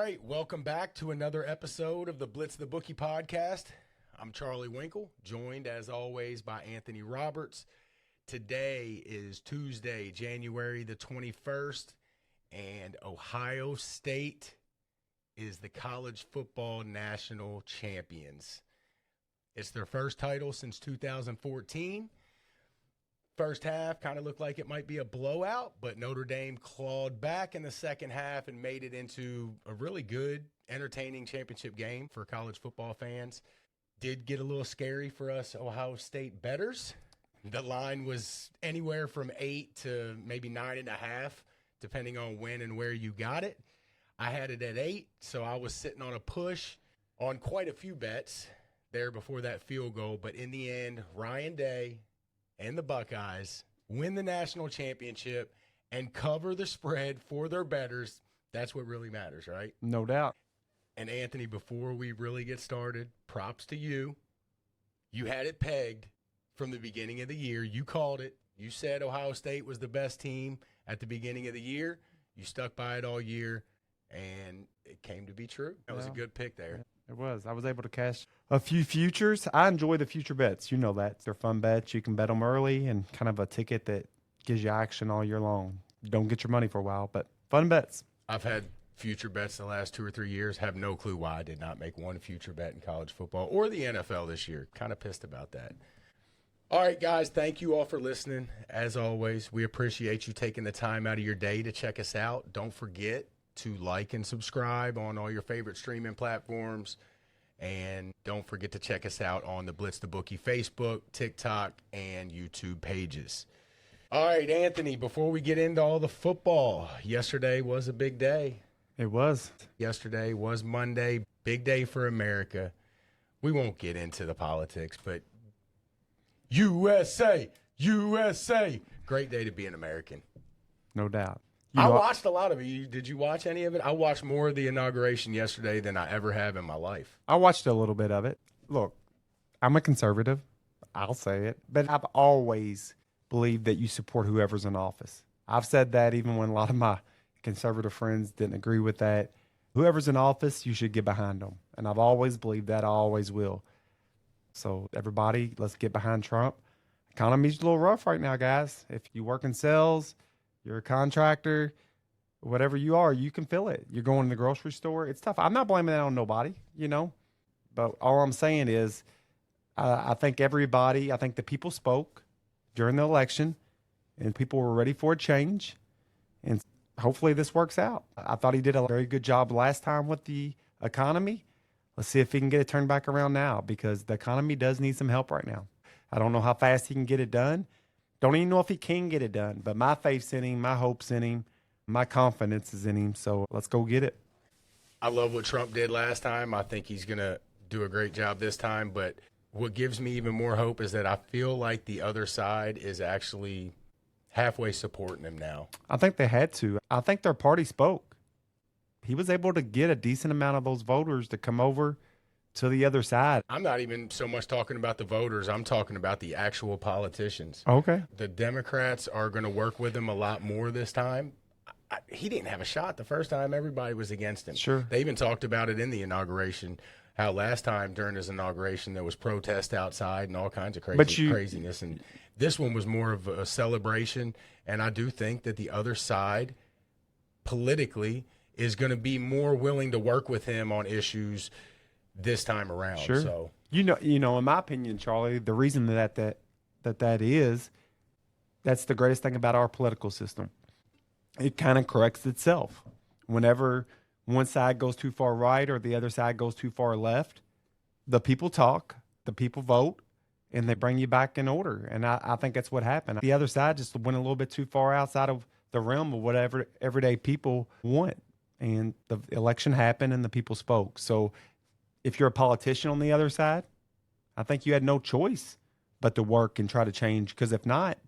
right, welcome back to another episode of the Blitz the Bookie podcast. I'm Charlie Winkle, joined as always by Anthony Roberts. Today is Tuesday, January the 21st, and Ohio State is the college football national champions. It's their first title since 2014. First half kind of looked like it might be a blowout, but Notre Dame clawed back in the second half and made it into a really good, entertaining championship game for college football fans. Did get a little scary for us Ohio State bettors. The line was anywhere from 8 to maybe 9.5, depending on when and where you got it. I had it at 8, so I was sitting on a push on quite a few bets there before that field goal. But in the end, Ryan Day and the Buckeyes win the national championship and cover the spread for their bettors. That's what really matters, right? No doubt. And Anthony, before we really get started, props to you. You had it pegged from the beginning of the year. You called it. You said Ohio State was the best team at the beginning of the year. You stuck by it all year, and it came to be true. That was a good pick there. It was. I was able to cash a few futures. I enjoy the future bets. You know that. They're fun bets. You can bet them early and kind of a ticket that gives you action all year long. Don't get your money for a while, but fun bets. I've had future bets the last 2 or 3 years. Have no clue why I did not make one future bet in college football or the NFL this year. Kind of pissed about that. All right, guys, thank you all for listening. As always, we appreciate you taking the time out of your day to check us out. Don't forget to like and subscribe on all your favorite streaming platforms. And don't forget to check us out on the Blitz the Bookie Facebook, TikTok, and YouTube pages. All right, Anthony, before we get into all the football, yesterday was a big day. It was. Yesterday was Monday, big day for America. We won't get into the politics, but USA, USA, great day to be an American. No doubt. I watched a lot of it. Did you watch any of it? I watched more of the inauguration yesterday than I ever have in my life. I watched a little bit of it. Look, I'm a conservative. I'll say it. But I've always believed that you support whoever's in office. I've said that even when a lot of my conservative friends didn't agree with that. Whoever's in office, you should get behind them. And I've always believed that. I always will. So everybody, let's get behind Trump. Economy's a little rough right now, guys. If you work in sales, you're a contractor, whatever you are, you can feel it. You're going to the grocery store. It's tough. I'm not blaming that on nobody, But all I'm saying is I think the people spoke during the election, and people were ready for a change. And hopefully this works out. I thought he did a very good job last time with the economy. Let's see if he can get it turned back around now, because the economy does need some help right now. I don't know how fast he can get it done. Don't even know if he can get it done, but my faith's in him, my hope's in him, my confidence is in him, so let's go get it. I love what Trump did last time. I think he's going to do a great job this time, but what gives me even more hope is that I feel like the other side is actually halfway supporting him now. I think they had to. I think their party spoke. He was able to get a decent amount of those voters to come over to the other side. I'm not even so much talking about the voters. I'm talking about the actual politicians. Okay. The Democrats are going to work with him a lot more this time. He didn't have a shot the first time. Everybody was against him. Sure. They even talked about it in the inauguration, how last time during his inauguration there was protest outside and all kinds of craziness. And this one was more of a celebration. And I do think that the other side politically is going to be more willing to work with him on issues this time around. Sure. So in my opinion, Charlie, the reason that is, that's the greatest thing about our political system. It kind of corrects itself. Whenever one side goes too far right or the other side goes too far left, the people talk, the people vote, and they bring you back in order. And I think that's what happened. The other side just went a little bit too far outside of the realm of whatever everyday people want. And the election happened and the people spoke. So if you're a politician on the other side, I think you had no choice but to work and try to change, because if not,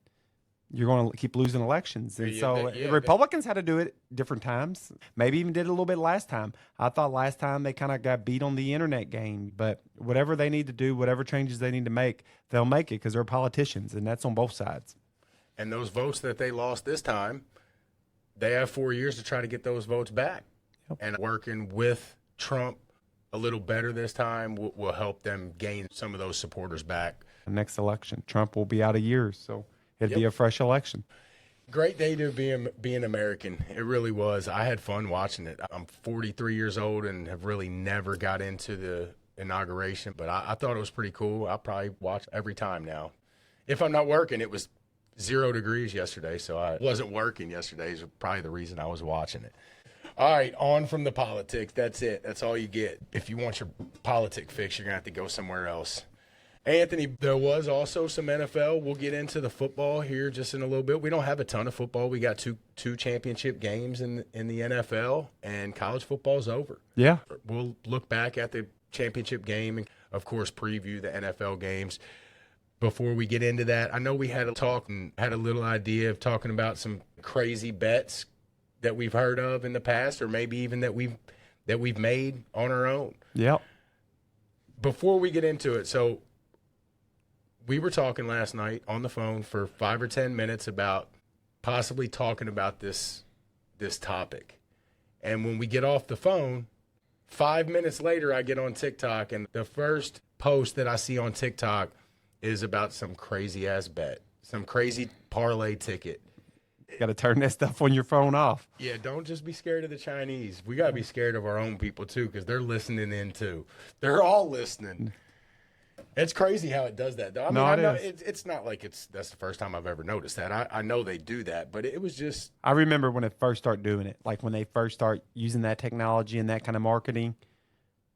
you're going to keep losing elections. And Republicans had to do it different times, maybe even did it a little bit last time. I thought last time they kind of got beat on the internet game, but whatever they need to do, whatever changes they need to make, they'll make it because they're politicians, and that's on both sides. And those votes that they lost this time, they have 4 years to try to get those votes back. and working with Trump a little better this time will help them gain some of those supporters back. The next election, Trump will be out of years, so it'd be a fresh election. Great day to be an American. It really was. I had fun watching it. I'm 43 years old and have really never got into the inauguration, but I thought it was pretty cool. I'll probably watch every time now. If I'm not working, it was 0 degrees yesterday, so I wasn't working yesterday is probably the reason I was watching it. All right, on from the politics. That's it. That's all you get. If you want your politic fix, you're going to have to go somewhere else. Anthony, there was also some NFL. We'll get into the football here just in a little bit. We don't have a ton of football. We got two championship games in the NFL, and college football's over. Yeah. We'll look back at the championship game and, of course, preview the NFL games. Before we get into that, I know we had a talk and had a little idea of talking about some crazy bets that we've heard of in the past, or maybe even that we've made on our own. Yep. Before we get into it, so we were talking last night on the phone for 5 or 10 minutes about possibly talking about this topic. And when we get off the phone, 5 minutes later, I get on TikTok, and the first post that I see on TikTok is about some crazy ass bet, some crazy parlay ticket. Got to turn that stuff on your phone off. Yeah, don't just be scared of the Chinese. We got to be scared of our own people too, because they're listening in too. They're all listening. It's crazy how it does that, though. I mean, I know it's not like that's the first time I've ever noticed that. I know they do that, but it was just. I remember when it first started doing it, like when they first start using that technology and that kind of marketing,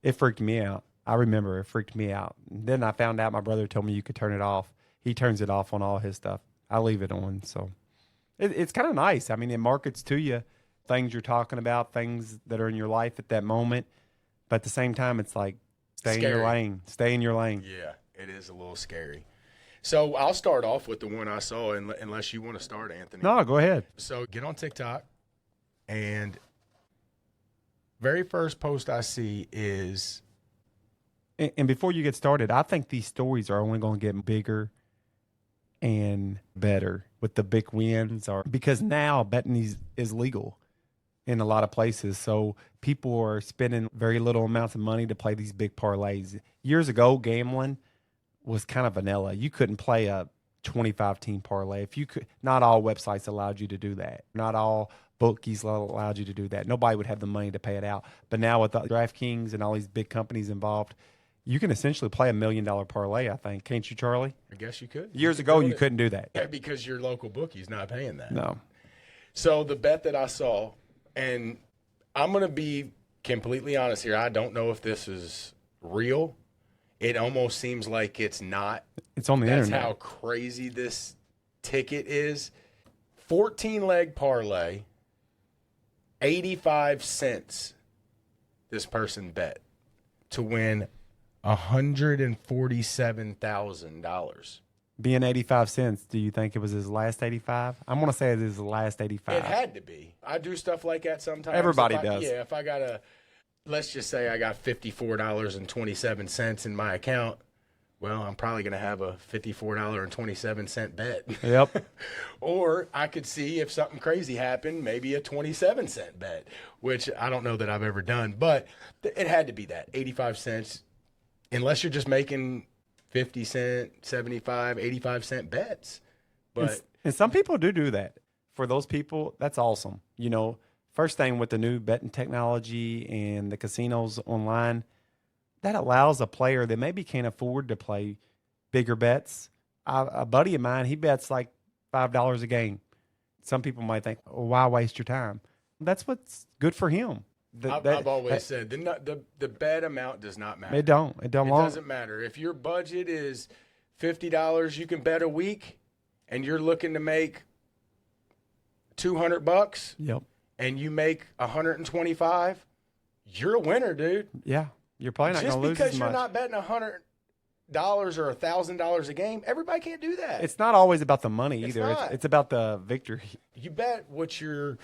it freaked me out. I remember it freaked me out. And then I found out my brother told me you could turn it off. He turns it off on all his stuff. I leave it on, so it's kind of nice. I mean, it markets to you things you're talking about, things that are in your life at that moment, but at the same time, it's like. Stay in your lane. Stay in your lane. Yeah, it is a little scary. So I'll start off with the one I saw, unless you want to start, Anthony. No, go ahead. So get on TikTok, and very first post I see is. And before you get started, I think these stories are only going to get bigger and better with the big wins, because now betting is legal in a lot of places. So people are spending very little amounts of money to play these big parlays. Years ago, gambling was kind of vanilla. You couldn't play a 25-team parlay. Not all websites allowed you to do that. Not all bookies allowed you to do that. Nobody would have the money to pay it out. But now with DraftKings and all these big companies involved, you can essentially play $1 million parlay, I think. Can't you, Charlie? I guess you could. Years ago, you couldn't do that. Yeah, because your local bookie's not paying that. No. So the bet that I saw, and I'm going to be completely honest here, I don't know if this is real. It almost seems like it's not. It's on the internet. That's how crazy this ticket is. 14-leg parlay, 85 cents this person bet to win $147,000. Being 85 cents, do you think it was his last 85? I'm going to say it is his last 85. It had to be. I do stuff like that sometimes. Everybody does. Yeah, if I got let's just say I got $54.27 in my account, well, I'm probably going to have a $54.27 bet. Yep. Or I could see if something crazy happened, maybe a 27-cent bet, which I don't know that I've ever done. But it had to be that, 85 cents, unless you're just making 50 cent, 75, 85 cent bets. But and some people do that. For those people, that's awesome. You know, first thing with the new betting technology and the casinos online, that allows a player that maybe can't afford to play bigger bets. A buddy of mine, he bets like $5 a game. Some people might think, well, why waste your time? That's what's good for him. I've always said the bet amount does not matter. It don't. It doesn't matter. If your budget is $50, you can bet a week, and you're looking to make $200. Yep. And you make $125. You're a winner, dude. Yeah, you're probably not going to lose as much. Just because you're not betting $100 or $1,000 a game, everybody can't do that. It's not always about the money either. It's about the victory. You bet what you're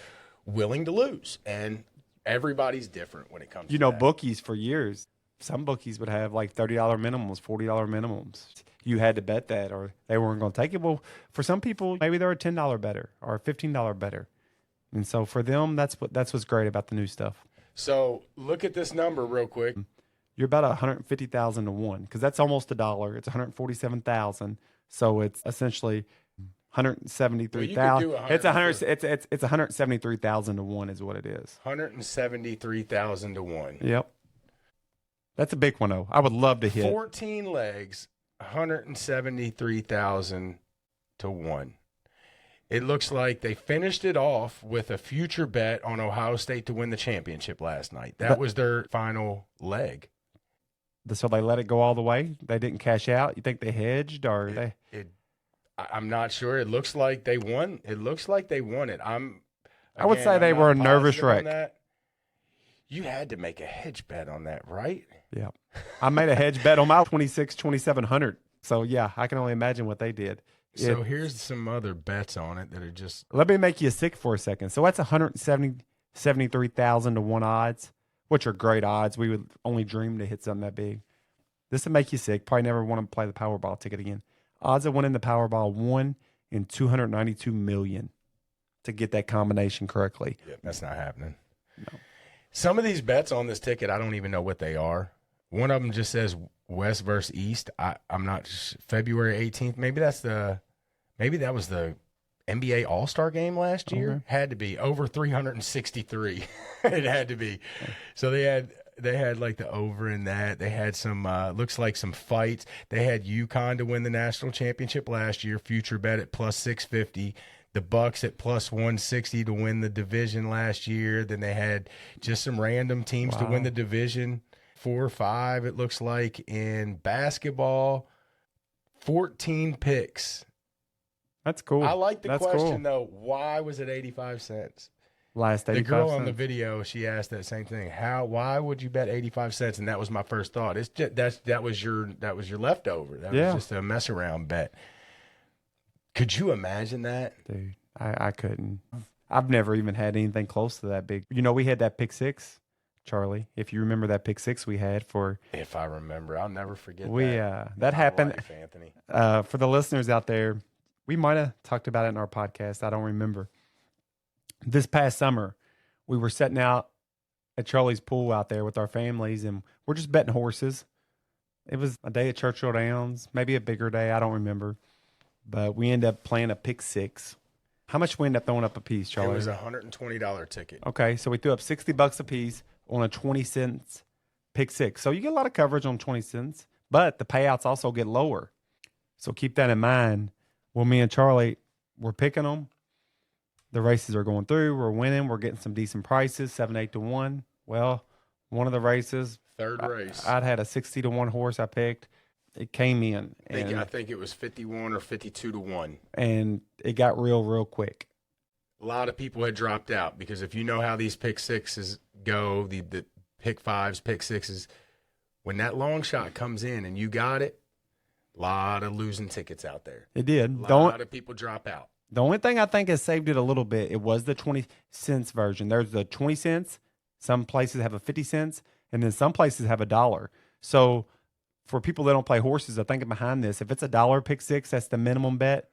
willing to lose, and everybody's different when it comes to that. Bookies for years, some bookies would have like $30 minimums, $40 minimums. You had to bet that or they weren't going to take it. Well, for some people, maybe they're a $10 better or a $15 better. And so for them, that's what's great about the new stuff. So look at this number real quick. You're about 150,000 to 1 because that's almost $1. It's 147,000. So it's essentially 173,000. Well, It's 100. It's 173,000 to 1 is what it is. 173,000 to 1. Yep. That's a big one though. I would love to hit 14 legs, 173,000 to 1. It looks like they finished it off with a future bet on Ohio State to win the championship last night. That was their final leg. So they let it go all the way. They didn't cash out. You think they hedged or they? I'm not sure. It looks like they won. It looks like they won it. I would say they were a nervous wreck. You had to make a hedge bet on that, right? Yeah. I made a hedge bet on my 2,700. So yeah, I can only imagine what they did. So here's some other bets on it that are just. Let me make you sick for a second. So that's 173,000 to 1 odds, which are great odds. We would only dream to hit something that big. This would make you sick. Probably never want to play the Powerball ticket again. Odds of winning the Powerball 1 in 292 million to get that combination correctly. Yep, that's not happening. No. Some of these bets on this ticket, I don't even know what they are. One of them just says West versus East. I'm not February 18th. Maybe that was the NBA All-Star game last year. Okay. Had to be over 363. It had to be. So they had like the over in that. They had some looks like some fights. They had UConn to win the national championship last year. Future bet at plus 650. The Bucks at plus 160 to win the division last year. Then they had just some random teams to win the division. 4 or 5, it looks like, in basketball. 14 picks. That's cool. I like the That's question, cool. though. Why was it 85 cents? Last 85 The girl cents. on the video, she asked that same thing. Why would you bet 85 cents? And that was my first thought. It's just, that was your leftover. That was just a mess around bet. Could you imagine that? Dude, I couldn't. I've never even had anything close to that big. You know, we had that pick six, Charlie. If you remember that pick six we had for. If I remember, I'll never forget that happened. Life, Anthony. For the listeners out there, we might have talked about it in our podcast. I don't remember. This past summer, we were setting out at Charlie's pool out there with our families, and we're just betting horses. It was a day at Churchill Downs, maybe a bigger day. I don't remember. But we ended up playing a pick six. How much we ended up throwing up a piece, Charlie? It was a $120 ticket. Okay, so we threw up $60 a piece on a 20 cents pick six. So you get a lot of coverage on 20 cents, but the payouts also get lower. So keep that in mind. Well, me and Charlie, we're picking them. The races are going through. We're winning. We're getting some decent prices, 7-8 to 1. Well, one of the races, third race, I'd had a 60 to 1 horse I picked. It came in. I think it was 51 or 52 to 1. And it got real quick. A lot of people had dropped out because if you know how these pick sixes go, the pick fives, pick sixes, when that long shot comes in and you got it, a lot of losing tickets out there. It did. A lot of people drop out. The only thing I think has saved it a little bit, it was the 20 cents version. There's the 20 cents. Some places have a 50 cents, and then some places have $1. So for people that don't play horses, I'm thinking behind this, if it's $1 pick six, that's the minimum bet,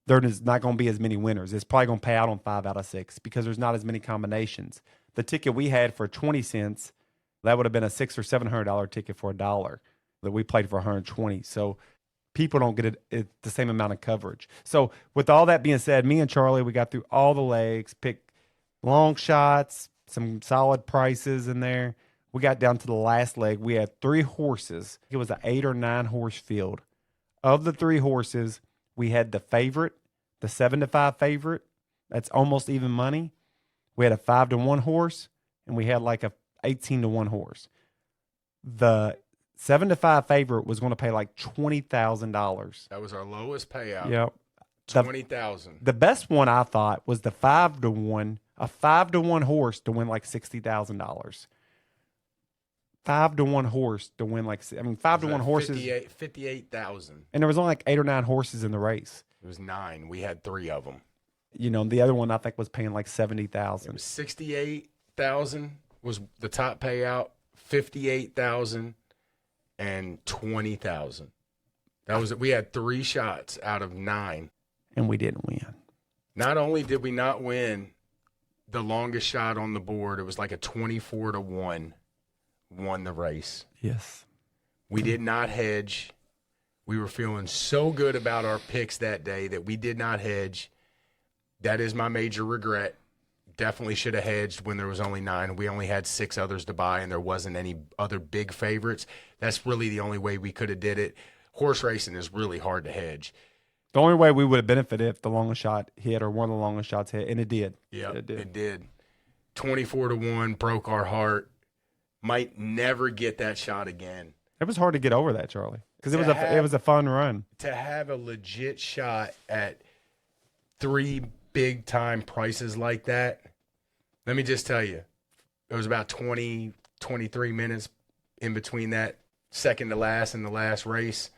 there's not going to be as many winners. It's probably going to pay out on 5 out of 6 because there's not as many combinations. The ticket we had for 20 cents, that would have been a $600 or $700 ticket for $1 that we played for 120. So people don't get it the same amount of coverage. So with all that being said, me and Charlie, we got through all the legs, picked long shots, some solid prices in there. We got down to the last leg. We had 3 horses. It was an 8 or 9 horse field. Of the 3 horses, we had the favorite, the 7 to 5 favorite. That's almost even money. We had a 5 to 1 horse, and we had like a 18 to 1 horse. The 7 to 5 favorite was going to pay like $20,000. That was our lowest payout. Yep. $20,000. The best one I thought was the 5 to 1, a 5 to 1 horse to win like $60,000. 5 to 1 horse to win 5 to 1 horses. 58,000. And there was only like 8 or 9 horses in the race. It was 9. We had 3 of them. You know, the other one I think was paying like 70,000. It was 68,000 was the top payout, 58,000 and 20,000. That was it. We had 3 shots out of 9. And we didn't win. Not only did we not win the longest shot on the board. It was like a 24-1 won the race. Yes. We did not hedge. We were feeling so good about our picks that day that we did not hedge. That is my major regret. Definitely should have hedged when there was only 9. We only had 6 others to buy, and there wasn't any other big favorites. That's really the only way we could have did it. Horse racing is really hard to hedge. The only way we would have benefited if the longest shot hit or one of the longest shots hit, and it did. Yeah, it did. It did. 24-1 broke our heart. Might never get that shot again. It was hard to get over that, Charlie, because it was a fun run. To have a legit shot at 3 big-time prices like that, let me just tell you, it was about 20, 23 minutes in between that second to last and the last race,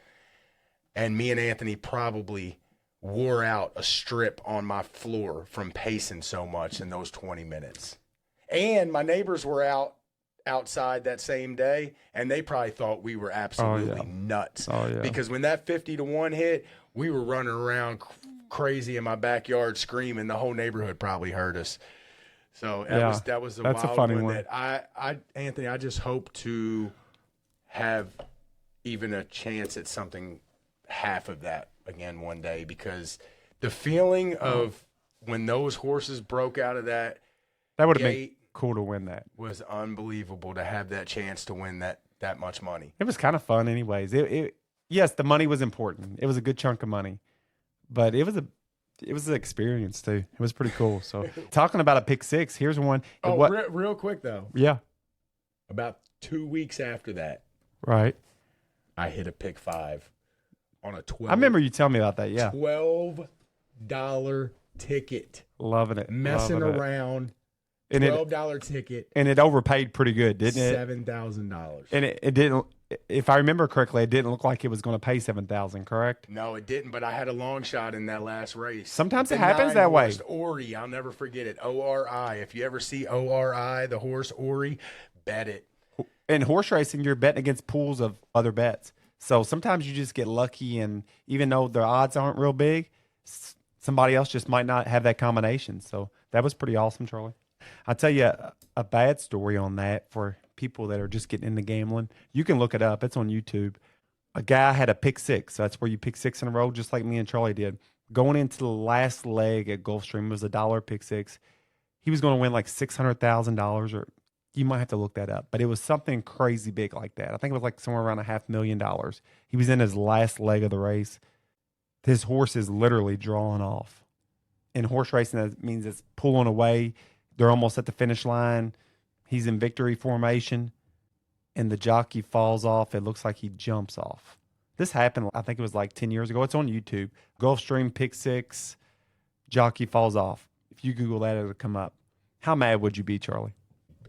and me and Anthony probably wore out a strip on my floor from pacing so much in those 20 minutes. And my neighbors were outside that same day, and they probably thought we were absolutely nuts. Because when that 50-1 hit, we were running around crazy in my backyard screaming. The whole neighborhood probably heard us. So that was a wild one. That Anthony, I just hope to have even a chance at something half of that again one day, because the feeling of when those horses broke out of that would have been cool to win. That was unbelievable to have that chance to win that much money. It was kind of fun anyways. Yes, the money was important. It was a good chunk of money, but it was an experience too. It was pretty cool. So talking about a pick 6, here's one. Real quick though. Yeah. About 2 weeks after that, right, I hit a pick 5 on a 12. I remember you telling me about that. Yeah. $12 ticket. Loving it. Messing around. And $12 ticket. And it overpaid pretty good, didn't it? $7,000. And it didn't, if I remember correctly, it didn't look like it was going to pay $7,000, correct? No, it didn't, but I had a long shot in that last race. Sometimes it happens that way. Ori, I'll never forget it. ORI. If you ever see ORI, the horse Ori, bet it. In horse racing, you're betting against pools of other bets. So sometimes you just get lucky, and even though the odds aren't real big, somebody else just might not have that combination. So that was pretty awesome, Charlie. I'll tell you a bad story on that for people that are just getting into gambling. You can look it up. It's on YouTube. A guy had a pick 6. So that's where you pick 6 in a row, just like me and Charlie did. Going into the last leg at Gulfstream, it was $1 pick 6. He was going to win like $600,000, or you might have to look that up, but it was something crazy big like that. I think it was like somewhere around $500,000. He was in his last leg of the race. His horse is literally drawing off. In horse racing, that means it's pulling away. They're almost at the finish line. He's in victory formation, and the jockey falls off. It looks like he jumps off. This happened, I think it was like 10 years ago. It's on YouTube. Gulfstream pick 6, jockey falls off. If you Google that, it'll come up. How mad would you be, Charlie?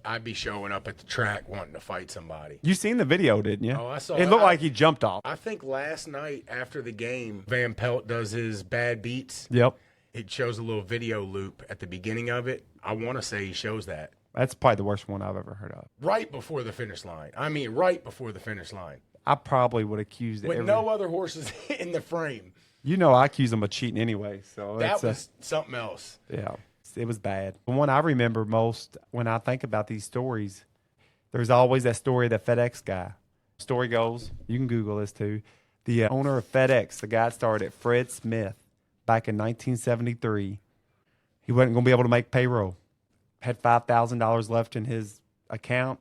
I'd be showing up at the track wanting to fight somebody. You seen the video, didn't you? Oh, I saw it. It looked like he jumped off. I think last night after the game, Van Pelt does his bad beats. Yep. It shows a little video loop at the beginning of it. I want to say he shows that. That's probably the worst one I've ever heard of. Right before the finish line. I mean, right before the finish line. I probably would accuse with no other horses in the frame. You know, I accuse him of cheating anyway. So that was something else. Yeah, it was bad. The one I remember most when I think about these stories, there's always that story of the FedEx guy. Story goes, you can Google this too. The owner of FedEx, the guy started at Fred Smith back in 1973. He wasn't going to be able to make payroll. Had $5,000 left in his account.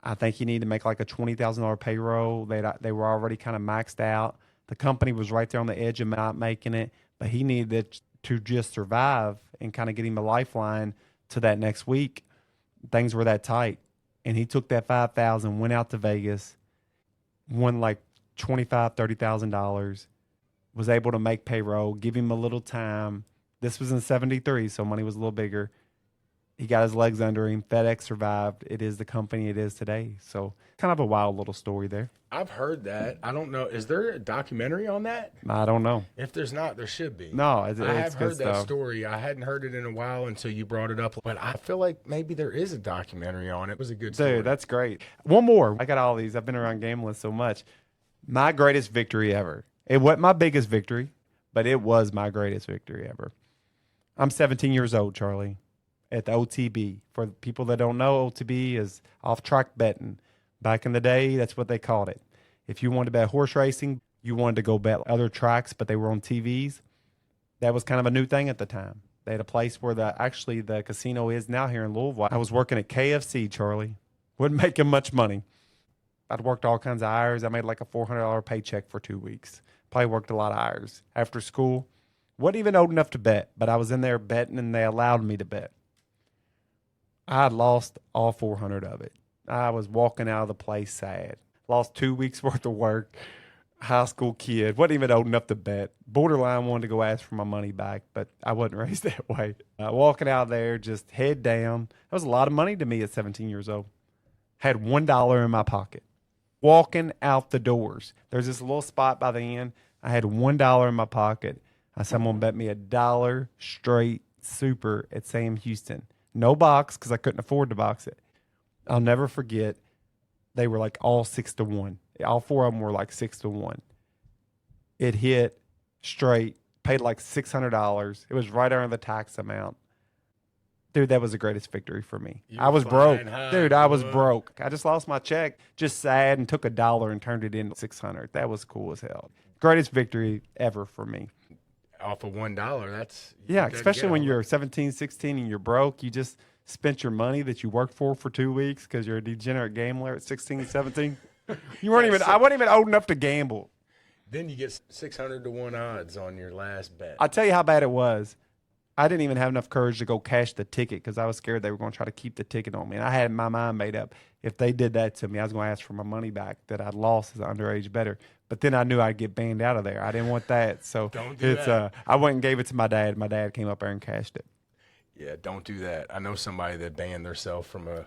I think he needed to make like a $20,000 payroll. They were already kind of maxed out. The company was right there on the edge of not making it, but he needed it to just survive and kind of get him a lifeline to that next week. Things were that tight. And he took that $5,000, went out to Vegas, won like $25,000, $30,000, was able to make payroll, give him a little time. This was in 73, so money was a little bigger. He got his legs under him. FedEx survived. It is the company it is today. So kind of a wild little story there. I've heard that. I don't know. Is there a documentary on that? I don't know. If there's not, there should be. No, I have heard that story. I hadn't heard it in a while until you brought it up. But I feel like maybe there is a documentary on it. It was a good story. Dude, that's great. One more. I got all these. I've been around gambling so much. My greatest victory ever. It wasn't my biggest victory, but it was my greatest victory ever. I'm 17 years old, Charlie. at the OTB. For people that don't know, OTB is off-track betting. Back in the day, that's what they called it. If you wanted to bet horse racing, you wanted to go bet other tracks, but they were on TVs. That was kind of a new thing at the time. They had a place where the casino is now here in Louisville. I was working at KFC, Charlie. Wasn't making much money. I'd worked all kinds of hours. I made like a $400 paycheck for 2 weeks. Probably worked a lot of hours. After school, wasn't even old enough to bet, but I was in there betting and they allowed me to bet. I had lost all 400 of it. I was walking out of the place sad. Lost 2 weeks worth of work. High school kid. Wasn't even old enough to bet. Borderline wanted to go ask for my money back, but I wasn't raised that way. Walking out there, just head down. That was a lot of money to me at 17 years old. Had $1 in my pocket. Walking out the doors. There's this little spot by the end. I had $1 in my pocket. Someone bet me $1 straight super at Sam Houston. No box because I couldn't afford to box it. I'll never forget. They were like all 6-1. All four of them were like 6-1. It hit straight. Paid like $600. It was right under the tax amount. Dude, that was the greatest victory for me. I was broke. Dude, I was broke. I just lost my check. Just sad and took $1 and turned it into $600. That was cool as hell. Greatest victory ever for me. Off of $1, that's... Yeah, especially when you're 17, 16 and you're broke. You just spent your money that you worked for 2 weeks because you're a degenerate gambler at 16, 17. You weren't even... I wasn't even old enough to gamble. Then you get 600 to 1 odds on your last bet. I'll tell you how bad it was. I didn't even have enough courage to go cash the ticket because I was scared they were going to try to keep the ticket on me. And I had my mind made up. If they did that to me, I was going to ask for my money back that I'd lost as an underage bettor. But then I knew I'd get banned out of there. I didn't want that. So don't do that. I went and gave it to my dad. My dad came up there and cashed it. Yeah, don't do that. I know somebody that banned themselves from a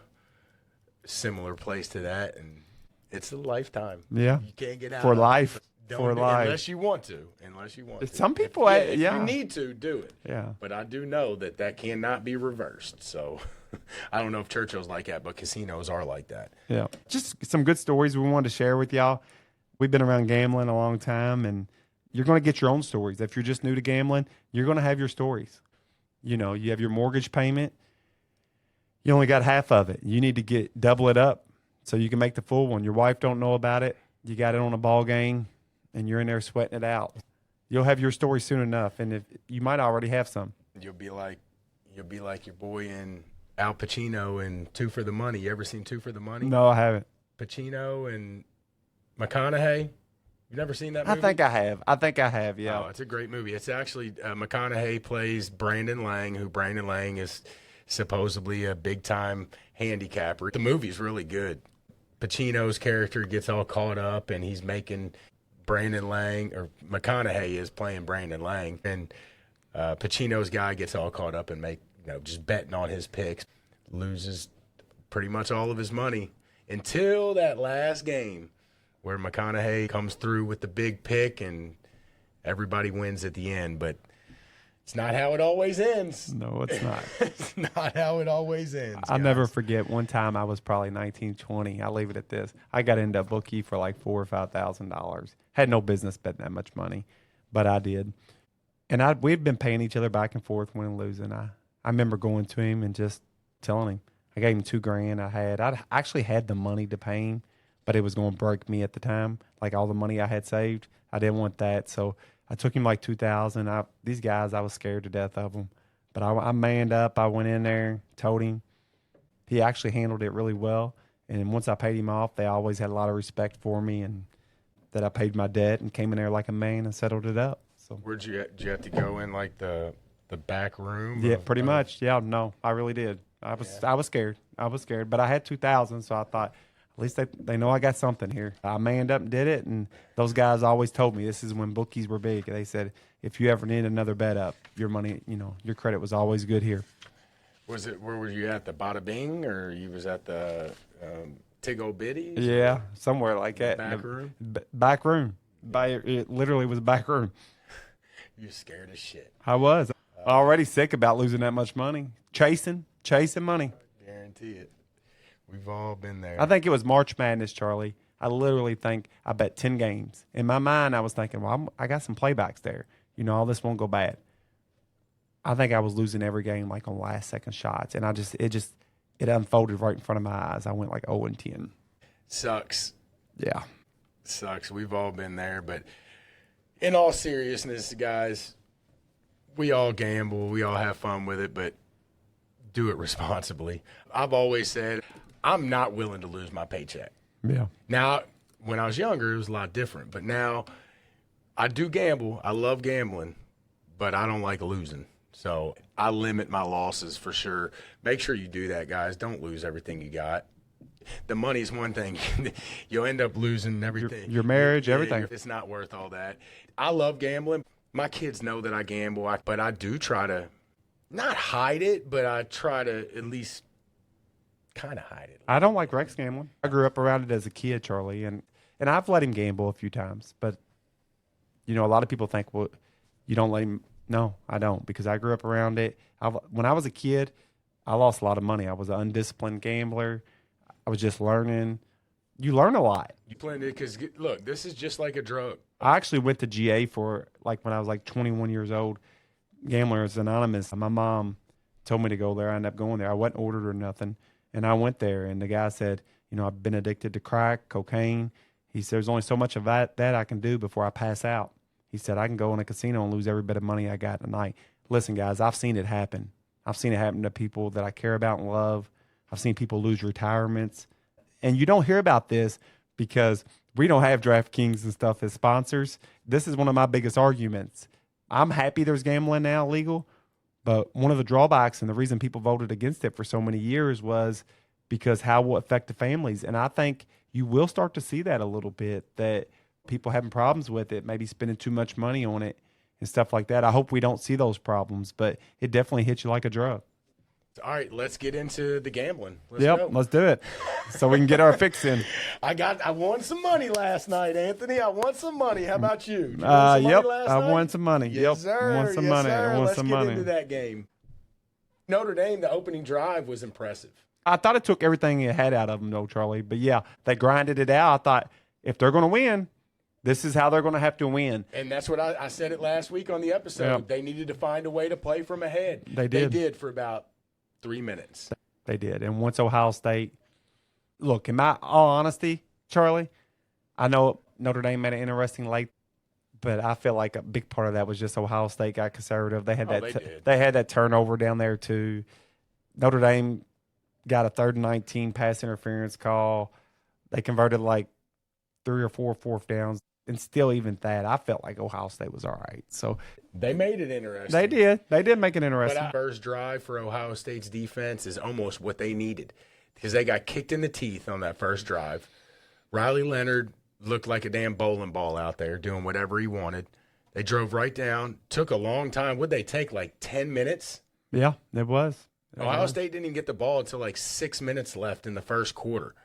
similar place to that, and it's a lifetime. Yeah. You can't get out for of life. Don't for do, life. Unless you want to. Some people, if you need to, do it. Yeah. But I do know that cannot be reversed. So I don't know if Churchill's like that, but casinos are like that. Yeah. Just some good stories we wanted to share with y'all. We've been around gambling a long time, and you're going to get your own stories. If you're just new to gambling, you're going to have your stories. You know, you have your mortgage payment. You only got half of it. You need to double it up so you can make the full one. Your wife don't know about it. You got it on a ball game, and you're in there sweating it out. You'll have your story soon enough, and if you might already have some. You'll be like your boy in Al Pacino in Two for the Money. You ever seen Two for the Money? No, I haven't. Pacino and McConaughey. You never seen that movie? I think I have, yeah. Oh, it's a great movie. It's actually McConaughey plays Brandon Lang, who Brandon Lang is supposedly a big-time handicapper. The movie's really good. Pacino's character gets all caught up, and he's making Brandon Lang, or McConaughey is playing Brandon Lang, and Pacino's guy gets all caught up and just betting on his picks, loses pretty much all of his money until that last game where McConaughey comes through with the big pick and everybody wins at the end. But it's not how it always ends. No, it's not. It's not how it always ends. I'll never forget one time I was probably 19, 20. I'll leave it at this. I got into a bookie for like $4,000 or $5,000. Had no business betting that much money, but I did. And we'd been paying each other back and forth, winning and losing. I remember going to him and just telling him. I gave him $2,000. I actually had the money to pay him, but it was going to break me at the time. Like all the money I had saved, I didn't want that. So I took him like $2,000. These guys, I was scared to death of them. But I manned up. I went in there, told him. He actually handled it really well. And once I paid him off, they always had a lot of respect for me and that I paid my debt and came in there like a man and settled it up. So did you have to go in like the back room? Yeah, pretty much. Yeah, no, I really did. I was scared. But I had $2,000, so I thought, at least they know I got something here. I manned up and did it, and those guys always told me, this is when bookies were big. They said, if you ever need another bet up, your money, your credit was always good here. Where were you at, the Bada Bing, or you was at the Tiggo Bitties? Yeah, somewhere like that. Back room? Back room. It literally was a back room. You're scared as shit. I was. Already sick about losing that much money. Chasing money. I guarantee it. We've all been there. I think it was March Madness, Charlie. I literally think I bet 10 games. In my mind, I was thinking, well, I got some playbacks there. All this won't go bad. I think I was losing every game like on last second shots, and it unfolded right in front of my eyes. I went like 0-10. Sucks. Yeah. Sucks. We've all been there, but in all seriousness, guys, we all gamble. We all have fun with it, but do it responsibly. I've always said I'm not willing to lose my paycheck. Yeah. Now, when I was younger, it was a lot different, but now I do gamble. I love gambling, but I don't like losing. So I limit my losses for sure. Make sure you do that, guys. Don't lose everything you got. The money's one thing. You'll end up losing everything. Your marriage, everything. It's not worth all that. I love gambling. My kids know that I gamble, but I do try to not hide it, but I try to at least kind of hide it. I don't like Rex gambling. I grew up around it as a kid, Charlie, and I've let him gamble a few times. But, a lot of people think, well, you don't let him. No, I don't, because I grew up around it. When I was a kid, I lost a lot of money. I was an undisciplined gambler. I was just learning. You learn a lot. You planned it because, look, this is just like a drug. I actually went to GA for, when I was 21 years old, Gamblers Anonymous. My mom told me to go there. I ended up going there. I wasn't ordered or nothing. And I went there, and the guy said, I've been addicted to crack, cocaine. He said, there's only so much of that I can do before I pass out. He said, I can go in a casino and lose every bit of money I got tonight. Listen, guys, I've seen it happen. I've seen it happen to people that I care about and love. I've seen people lose retirements. And you don't hear about this because we don't have DraftKings and stuff as sponsors. This is one of my biggest arguments. I'm happy there's gambling now legal, but one of the drawbacks and the reason people voted against it for so many years was because how will it affect the families. And I think you will start to see that a little bit, that people having problems with it, maybe spending too much money on it and stuff like that. I hope we don't see those problems, but it definitely hits you like a drug. All right, let's get into the gambling. Let's do it so we can get our fix in. I won some money last night, Anthony. I won some money. How about you? Did you win some money last night? I won some money. Yes, sir. I won some money. Sir. I won let's some get money. into that game. Notre Dame, the opening drive was impressive. I thought it took everything it had out of them, though, Charlie. But, yeah, they grinded it out. I thought if they're going to win, this is how they're going to have to win. And that's what I said it last week on the episode. Yep. They needed to find a way to play from ahead. They did. They did for about 3 minutes. They did. And once Ohio State – look, in my all honesty, Charlie, I know Notre Dame made an interesting late, but I feel like a big part of that was just Ohio State got conservative. They had they had that turnover down there too. Notre Dame got a 3rd and 19 pass interference call. They converted 3 or 4 fourth downs. And still, even that, I felt like Ohio State was all right. So they made it interesting. They did. They did make it interesting. But first drive for Ohio State's defense is almost what they needed because they got kicked in the teeth on that first drive. Riley Leonard looked like a damn bowling ball out there doing whatever he wanted. They drove right down. Took a long time. Would they take 10 minutes? Yeah, it was. Ohio State didn't even get the ball until 6 minutes left in the first quarter.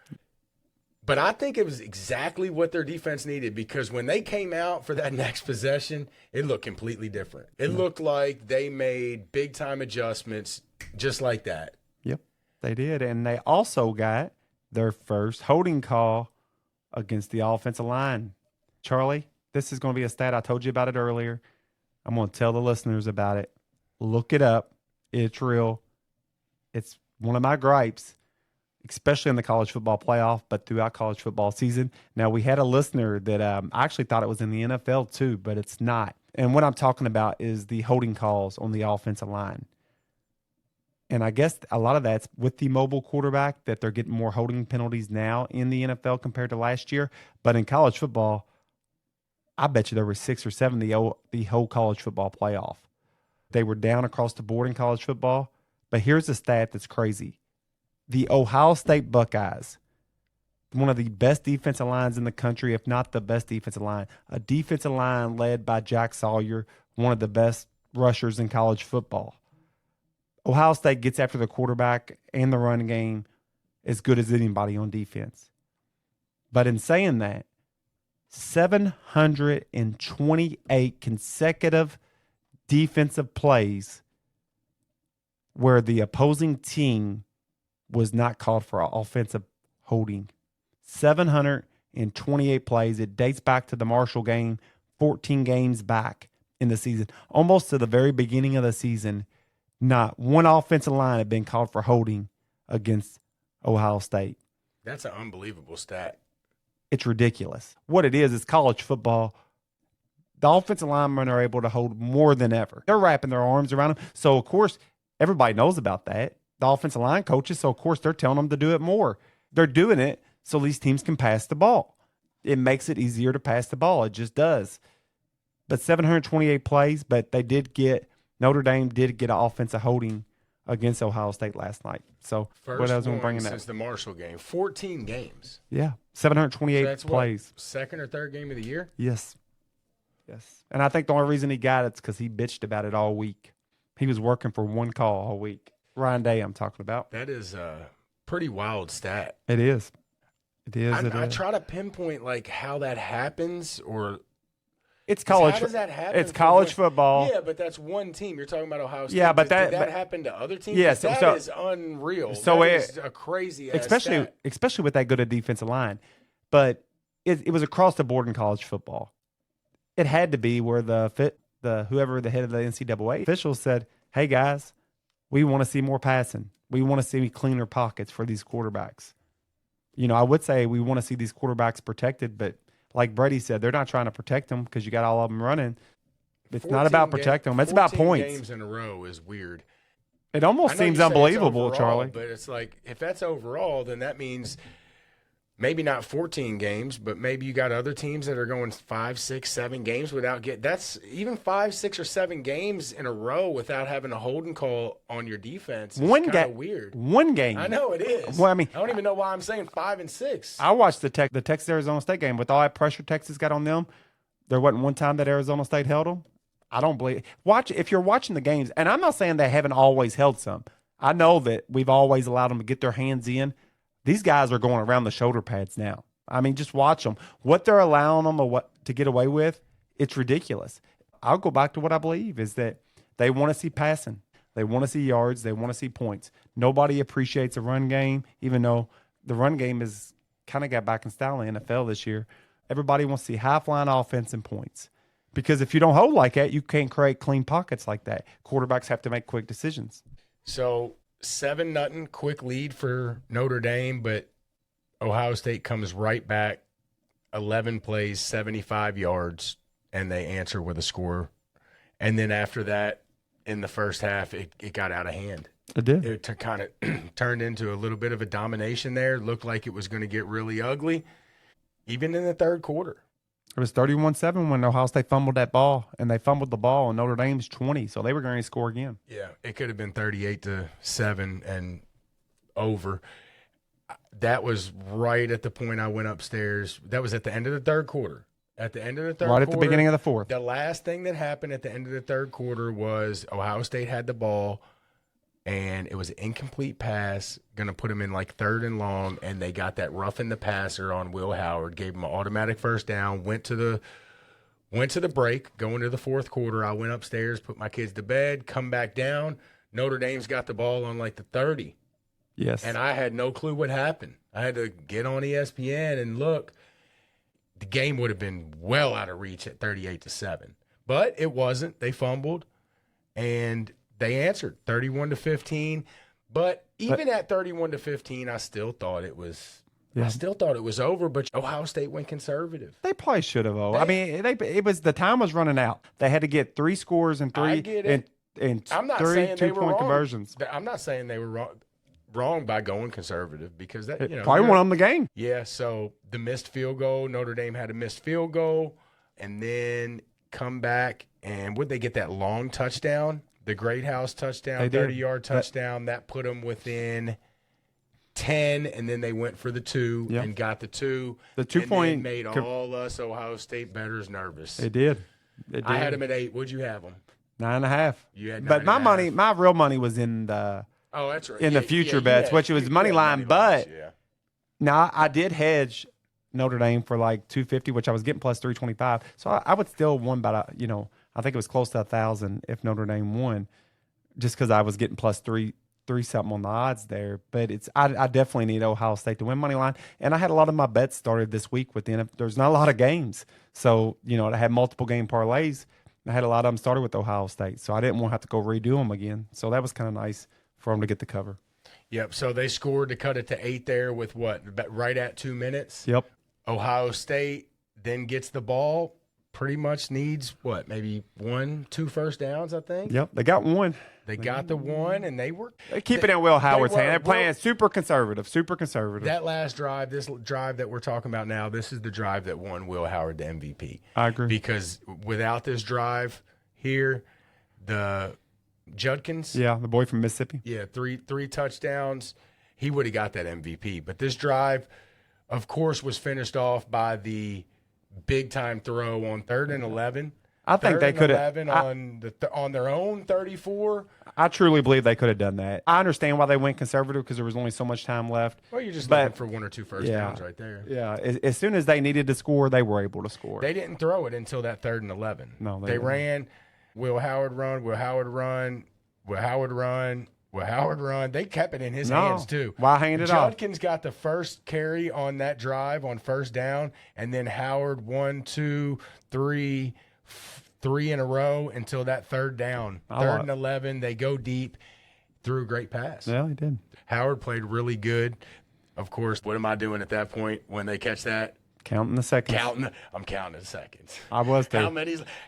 But I think it was exactly what their defense needed because when they came out for that next possession, it looked completely different. It looked like they made big-time adjustments just like that. Yep, they did. And they also got their first holding call against the offensive line. Charlie, this is going to be a stat. I told you about it earlier. I'm going to tell the listeners about it. Look it up. It's real. It's one of my gripes, especially in the college football playoff, but throughout college football season. Now, we had a listener that I actually thought it was in the NFL too, but it's not. And what I'm talking about is the holding calls on the offensive line. And I guess a lot of that's with the mobile quarterback, that they're getting more holding penalties now in the NFL compared to last year. But in college football, I bet you there were 6 or 7 the whole college football playoff. They were down across the board in college football. But here's a stat that's crazy. The Ohio State Buckeyes, one of the best defensive lines in the country, if not the best defensive line, a defensive line led by Jack Sawyer, one of the best rushers in college football. Ohio State gets after the quarterback and the run game as good as anybody on defense. But in saying that, 728 consecutive defensive plays where the opposing team was not called for offensive holding. 728 plays. It dates back to the Marshall game, 14 games back. in the season, almost to the very beginning of the season, not one offensive line had been called for holding against Ohio State. That's an unbelievable stat. It's ridiculous. What it is college football. The offensive linemen are able to hold more than ever. They're wrapping their arms around them. So, of course, everybody knows about that. The offensive line coaches, so, of course, they're telling them to do it more. They're doing it so these teams can pass the ball. It makes it easier to pass the ball. It just does. But 728 plays, but Notre Dame did get an offensive holding against Ohio State last night. So, First what else one am I bringing since the Marshall game. 14 games. Yeah, 728 So that's plays. What, second or third game of the year? Yes. And I think the only reason he got it's because he bitched about it all week. He was working for one call all week. Ryan Day, I'm talking about. That is a pretty wild stat. It is. I try to pinpoint like how that happens, or it's college. How does that happen? It's college football. Yeah, but that's one team. You're talking about Ohio State. Yeah, but did that happen to other teams? Yes, that is unreal. So that is a crazy, especially with that good a defensive line. But it was across the board in college football. It had to be where whoever the head of the NCAA officials said, "Hey guys, we want to see more passing. We want to see cleaner pockets for these quarterbacks." I would say we want to see these quarterbacks protected, but like Brady said, they're not trying to protect them because you got all of them running. It's not about protecting them. It's about points. 14 games in a row is weird. It almost seems unbelievable, overall, Charlie. But it's like, if that's overall, then that means maybe not 14 games, but maybe you got other teams that are going 5, 6, 7 games without that's even 5, 6, or 7 games in a row without having a holding call on your defense. It's kind of weird. One game. I know it is. Well, I mean, I don't even know why I'm saying 5 and 6. I watched the Texas Arizona State game with all that pressure Texas got on them. There wasn't one time that Arizona State held them. I don't believe. If you're watching the games, and I'm not saying they haven't always held some. I know that we've always allowed them to get their hands in. These guys are going around the shoulder pads now. I mean, just watch them. What they're allowing them to get away with, it's ridiculous. I'll go back to what I believe is that they want to see passing. They want to see yards. They want to see points. Nobody appreciates a run game, even though the run game is kind of got back in style in the NFL this year. Everybody wants to see half-line offense and points. Because if you don't hold like that, you can't create clean pockets like that. Quarterbacks have to make quick decisions. So 7-0 quick lead for Notre Dame, but Ohio State comes right back, 11 plays, 75 yards, and they answer with a score. And then after that, in the first half, it got out of hand. It did. It kind of turned into a little bit of a domination there. Looked like it was going to get really ugly, even in the third quarter. It was 31-7 when Ohio State fumbled that ball, and they fumbled the ball, and Notre Dame's 20, so they were going to score again. Yeah, it could have been 38-7 and over. That was right at the point I went upstairs. That was at the end of the third quarter. At the end of the third quarter. Right at the beginning of the fourth. The last thing that happened at the end of the third quarter was Ohio State had the ball, and it was an incomplete pass, going to put them in like 3rd and long, and they got that roughing the passer on Will Howard, gave him an automatic first down, went to the break, going to the fourth quarter. I went upstairs, put my kids to bed, come back down. Notre Dame's got the ball on like the 30. Yes. And I had no clue what happened. I had to get on ESPN and look. The game would have been well out of reach at 38-7. But it wasn't. They fumbled, and they answered 31-15. But even at 31-15, I still thought it was over, but Ohio State went conservative. They probably should have, though. I mean, the time was running out. They had to get 3 scores and 3 and I'm not 3 saying they were 2-point wrong. conversions. I'm not saying they were wrong by going conservative, because that probably won them the game. Yeah, so the missed field goal, Notre Dame had a missed field goal, and then come back, and would they get that long touchdown? The Greathouse touchdown, 30-yard touchdown, that put them within 10, and then they went for the 2 and got the 2. The 2-point made all us Ohio State bettors nervous. It did. I had them at 8. What'd you have them? 9.5. You had 9.5. But my real money was in the that's right. in the future bets, which was money line. But now I did hedge Notre Dame for like 250, which I was getting plus 325. So I would still won about I think it was close to 1,000 if Notre Dame won, just because I was getting plus three something on the odds there. But I definitely need Ohio State to win money line, and I had a lot of my bets started this week with there's not a lot of games, so I had multiple game parlays. I had a lot of them started with Ohio State, so I didn't want to have to go redo them again. So that was kind of nice for them to get the cover. Yep. So they scored to cut it to 8 there with what? Right at 2 minutes. Yep. Ohio State then gets the ball. Pretty much needs what? Maybe 1-2 first downs, I think. Yep. They got one. They got the one, and they were keeping it Will Howard's hand. They're playing Will, super conservative. That last drive, this drive that we're talking about now, this is the drive that won Will Howard the MVP. I agree. Because without this drive here, the Judkins, the boy from Mississippi, three touchdowns, he would have got that MVP. But this drive, of course, was finished off by the big time throw on 3rd and 11. I think they could have on their own 34. I truly believe they could have done that. I understand why they went conservative because there was only so much time left. Well, you're just looking for 1 or 2 first downs right there. Yeah, as soon as they needed to score, they were able to score. They didn't throw it until that 3rd and 11. No, they ran. Will Howard run. Will Howard run. Will Howard run. Will Howard run. They kept it in his hands too. Why hand it off? Judkins got the first carry on that drive on first down, and then Howard 1, 2, 3 in a row until that 3rd down. 3rd and 11, they go deep, threw a great pass. Yeah, he did. Howard played really good. Of course, what am I doing at that point when they catch that? Counting the seconds. I'm counting the seconds. I was too.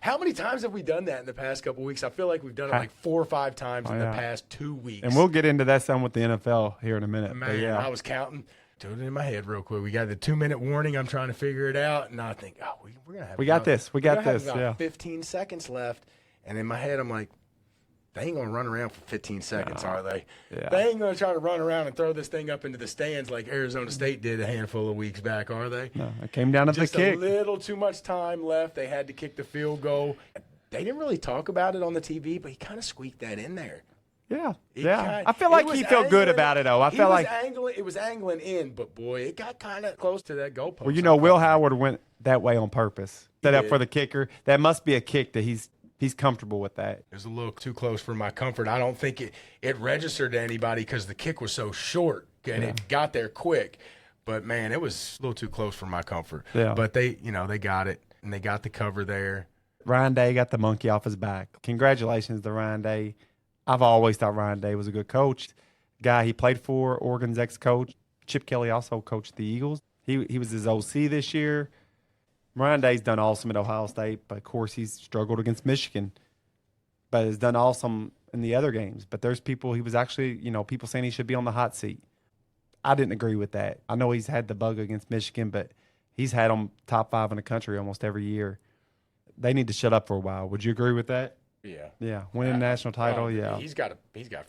How many times have we done that in the past couple of weeks? I feel like we've done it like 4 or 5 times in the past 2 weeks. And we'll get into that some with the NFL here in a minute. Man, I was counting. Doing it in my head real quick. We got the 2-minute warning. I'm trying to figure it out, and I think, we're gonna have. We got this. We got this. About 15 seconds left, and in my head, I'm like, they ain't gonna run around for 15 seconds, are they? Yeah. They ain't gonna try to run around and throw this thing up into the stands like Arizona State did a handful of weeks back, are they? No, it came down to just the kick. A little too much time left. They had to kick the field goal. They didn't really talk about it on the TV, but he kind of squeaked that in there. Yeah. I feel like he felt good about it, though. It was angling in, but boy, it got kind of close to that goalpost. Well, Will Howard went that way on purpose. Set up for the kicker. That must be a kick that he's comfortable with that. It was a little too close for my comfort. I don't think it registered to anybody because the kick was so short and it got there quick. But man, it was a little too close for my comfort. Yeah. But they got it and they got the cover there. Ryan Day got the monkey off his back. Congratulations to Ryan Day. I've always thought Ryan Day was a good coach. Guy he played for, Oregon's ex-coach. Chip Kelly also coached the Eagles. He was his OC this year. Ryan Day's done awesome at Ohio State, but of course he's struggled against Michigan. But has done awesome in the other games. But there's people, he was actually, people saying he should be on the hot seat. I didn't agree with that. I know he's had the bug against Michigan, but he's had them top 5 in the country almost every year. They need to shut up for a while. Would you agree with that? Yeah. Winning a national title, He's got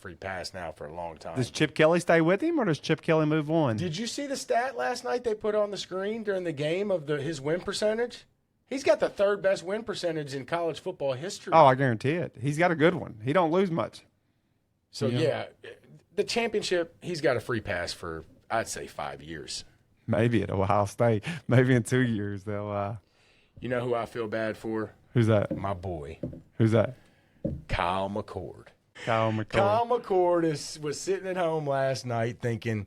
free pass now for a long time. Does Chip Kelly stay with him, or does Chip Kelly move on? Did you see the stat last night they put on the screen during the game of his win percentage? He's got the 3rd best win percentage in college football history. Oh, I guarantee it. He's got a good one. He don't lose much. So, the championship, he's got a free pass for, I'd say, 5 years. Maybe at Ohio State. Maybe in 2 years they'll You know who I feel bad for? Who's that? My boy. Who's that? Kyle McCord. Kyle McCord was sitting at home last night thinking,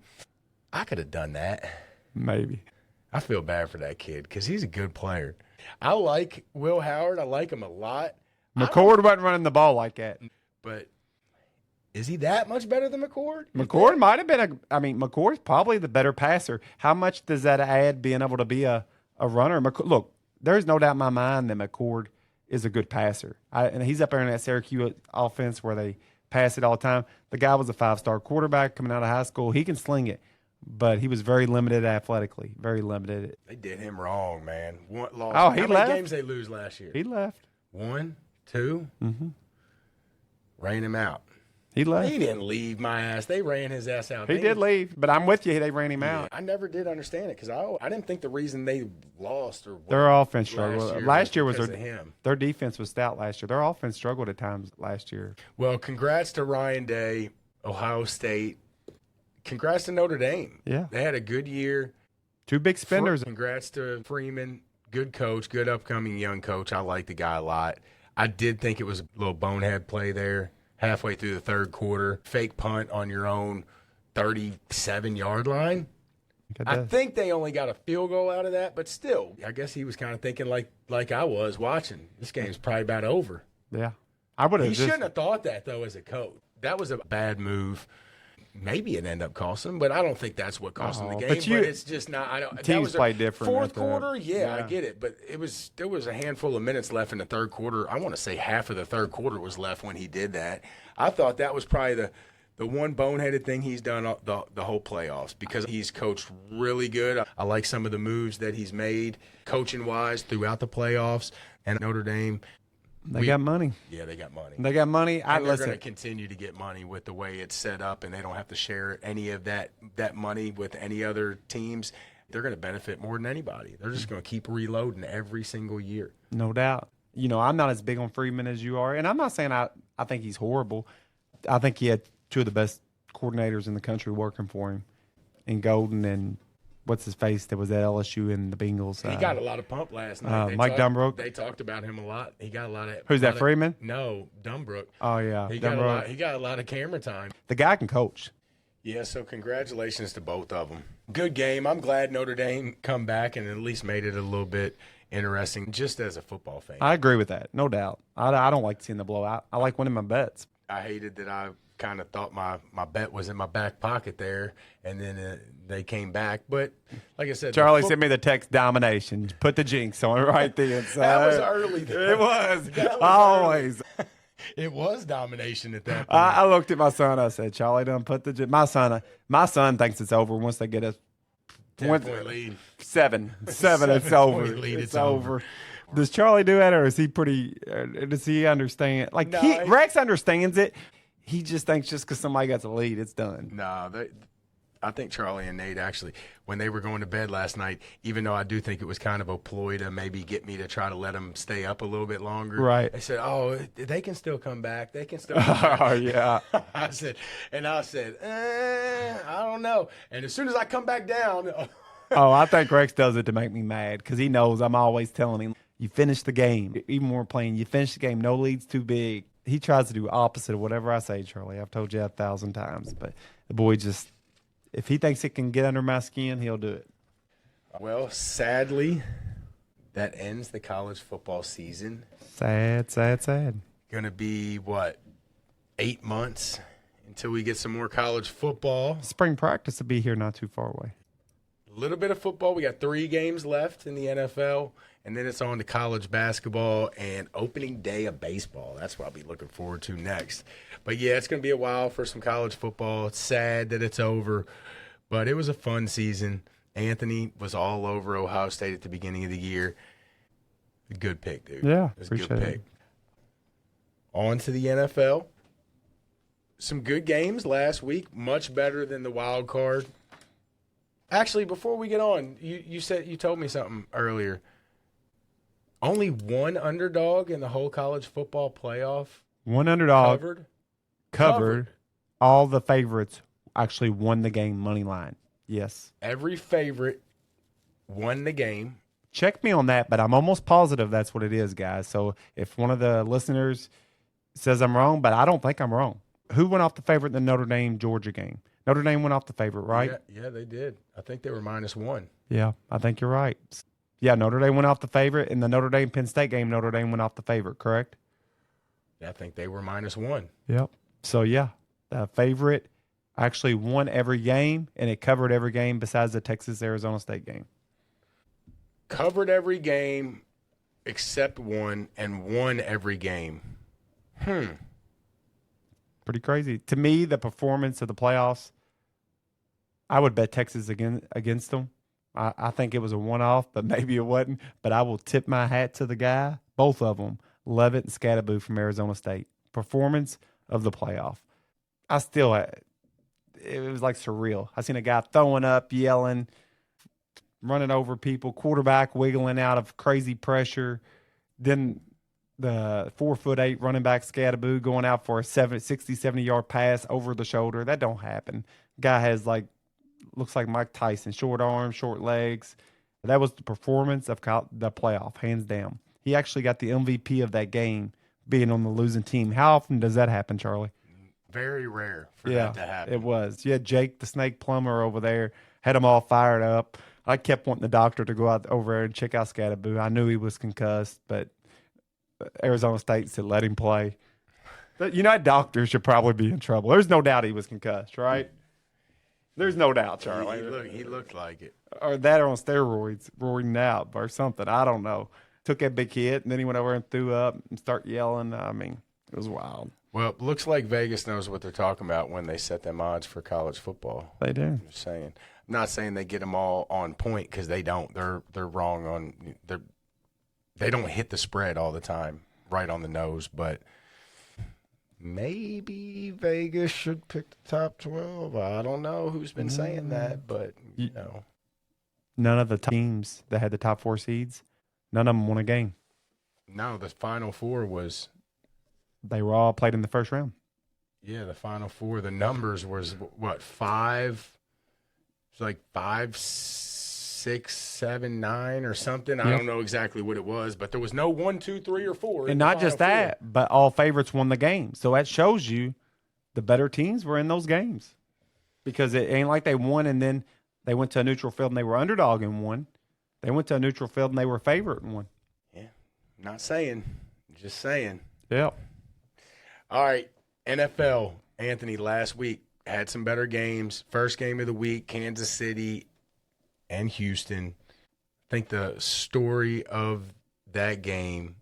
I could have done that. Maybe. I feel bad for that kid because he's a good player. I like Will Howard. I like him a lot. McCord wasn't running the ball like that. But is he that much better than McCord? McCord might have been McCord's probably the better passer. How much does that add being able to be a runner? Look, there's no doubt in my mind that McCord is a good passer. And he's up there in that Syracuse offense where they pass it all the time. The guy was a 5-star quarterback coming out of high school. He can sling it, but he was very limited athletically, very limited. They did him wrong, man. Lost. Oh, How many games they lose last year? He left. 1, 2. Mm-hmm. Ran him out. He left. He didn't leave my ass. They ran his ass out. He did leave, but I'm with you. They ran him out. I never did understand it because I didn't think the reason they lost or their offense struggled. Last year was him. Their defense was stout last year. Their offense struggled at times last year. Well, congrats to Ryan Day, Ohio State. Congrats to Notre Dame. Yeah. They had a good year. 2 big spenders. Congrats to Freeman. Good coach, good upcoming young coach. I like the guy a lot. I did think it was a little bonehead play there. Halfway through the 3rd quarter, fake punt on your own 37-yard line. think it I does. think they only got a field goal out of that, but still, I guess he was kind of thinking like I was watching. This game's probably about over. Yeah. I would have He just shouldn't have thought that, though, as a coach. That was a bad move. Maybe it ended up costing him, but I don't think that's what cost him the game. But it's just not. I don't. Teams that was play different. Fourth quarter, yeah, I get it. But there was a handful of minutes left in the third quarter. I want to say half of the third quarter was left when he did that. I thought that was probably the one boneheaded thing he's done the whole playoffs, because he's coached really good. I like some of the moves that he's made coaching-wise throughout the playoffs. And Notre Dame, they got money. Yeah, they got money. They got money. And they're going to continue to get money with the way it's set up, and they don't have to share any of that money with any other teams. They're going to benefit more than anybody. They're just going to keep reloading every single year. No doubt. You know, I'm not as big on Freeman as you are, and I'm not saying I think he's horrible. I think he had two of the best coordinators in the country working for him, in Golden and what's his face that was at LSU and the Bengals. He got a lot of pump last night. Mike Dumbrook. They talked about him a lot. He got a lot of. Who's that? Freeman? No, Dumbrook. Oh yeah, he got a lot of camera time. The guy can coach. Yeah, so congratulations to both of them. Good game. I'm glad Notre Dame come back and at least made it a little bit interesting, just as a football fan. I agree with that, no doubt. I don't like seeing the blowout. I like winning my bets. I hated that I kind of thought my bet was in my back pocket there, and then they came back. But like I said, Charlie sent me the text domination. Put the jinx on it right there. So that was early. It was. Always. It was domination at that point. I looked at my son. I said, Charlie done put the jinx. My son thinks it's over once they get a 10-point lead. Seven. It's over. Lead, it's over. Does Charlie do that, or is he pretty? Does he understand? Like Rex understands it. He just thinks just because somebody got the lead, it's done. No, I think Charlie and Nate actually, when they were going to bed last night, even though I do think it was kind of a ploy to maybe get me to try to let them stay up a little bit longer. Right. They said, "Oh, they can still come back. They can still come back." Oh yeah. I said, I don't know. And as soon as I come back down. Oh, I think Rex does it to make me mad because he knows I'm always telling him, you finish the game. Even when we're playing, you finish the game. No lead's too big. He tries to do opposite of whatever I say, Charlie. I've told you 1,000 times. But the boy just, if he thinks it can get under my skin, he'll do it. Well, sadly, that ends the college football season. Sad. Going to be, 8 months until we get some more college football. Spring practice will be here not too far away. A little bit of football. We got 3 games left in the NFL, and then it's on to college basketball and opening day of baseball. That's what I'll be looking forward to next. But, yeah, it's going to be a while for some college football. It's sad that it's over, but it was a fun season. Anthony was all over Ohio State at the beginning of the year. Good pick, dude. Yeah, it was a good pick. On to the NFL. Some good games last week, much better than the wild card. Actually, before we get on, you told me something earlier. Only one underdog in the whole college football playoff. One underdog covered. All the favorites actually won the game money line. Yes. Every favorite won the game. Check me on that, but I'm almost positive that's what it is, guys. So if one of the listeners says I'm wrong, but I don't think I'm wrong. Who went off the favorite in the Notre Dame-Georgia game? Notre Dame went off the favorite, right? Yeah, they did. I think they were -1. Yeah, I think you're right. Yeah, Notre Dame went off the favorite. In the Notre Dame-Penn State game, Notre Dame went off the favorite, correct? Yeah, I think they were -1. Yep. So, yeah, the favorite actually won every game, and it covered every game besides the Texas-Arizona State game. Covered every game except one, and won every game. Pretty crazy. To me, the performance of the playoffs, I would bet Texas against them. I think it was a one-off, but maybe it wasn't. But I will tip my hat to the guy, both of them, Levitt and Scatterbo from Arizona State. Performance of the playoff. It was like surreal. I seen a guy throwing up, yelling, running over people, quarterback wiggling out of crazy pressure. Then the 4'8" running back Scatterbo going out for a 60, 70-yard pass over the shoulder. That don't happen. Guy has looks like Mike Tyson, short arms, short legs. That was the performance of the playoff, hands down. He actually got the MVP of that game being on the losing team. How often does that happen, Charlie? Very rare for that to happen. It was. You had Jake the Snake Plumber over there, had them all fired up. I kept wanting the doctor to go out over there and check out Scatterboo. I knew he was concussed, but Arizona State said let him play. The United doctors should probably be in trouble. There's no doubt he was concussed, right? There's no doubt, Charlie. He looked like it. Or that or on steroids, roaring out or something. I don't know. Took that big hit, and then he went over and threw up and started yelling. I mean, it was wild. Well, it looks like Vegas knows what they're talking about when they set them odds for college football. They do. I'm just saying. I'm not saying they get them all on point because they don't. They're wrong on they don't hit the spread all the time, right on the nose. But maybe Vegas should pick the top 12. I don't know who's been saying that, but you know, none of the teams that had the top 4 seeds, none of them won a game. No, the Final Four was. They were all played in the first round. Yeah, the Final Four. The numbers was what 5. It's like 5, 6, 7, 9 or something. I don't know exactly what it was, but there was no 1, 2, 3, or 4. And not just that, but all favorites won the game. So that shows you the better teams were in those games, because it ain't like they won and then they went to a neutral field and they were underdog and won. They went to a neutral field and they were favorite and won. Yeah, not saying, just saying. Yeah. All right, NFL. Anthony, last week had some better games. First game of the week, Kansas City and Houston. I think the story of that game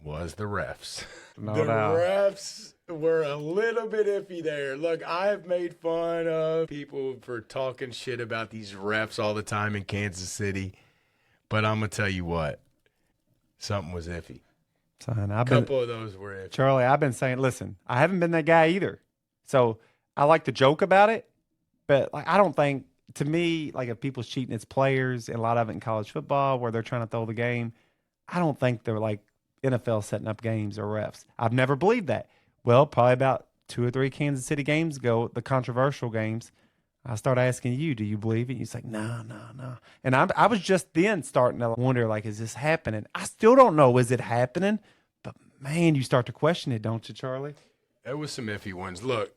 was the refs. No the doubt. refs were a little bit iffy there. Look, I have made fun of people for talking shit about these refs all the time in Kansas City, but I'm going to tell you what, something was iffy. Son, A couple of those were iffy. Charlie, I've been saying, listen, I haven't been that guy either. So I like to joke about it, but like I don't think, to me, like if people's cheating, it's players, and a lot of it in college football where they're trying to throw the game. I don't think they're like NFL setting up games or refs. I've never believed that. Well, probably about 2 or 3 Kansas City games ago, the controversial games, I started asking you, do you believe it? You're like, no. And I was just then starting to wonder, like, is this happening? I still don't know, is it happening? But, man, you start to question it, don't you, Charlie? There was some iffy ones. Look,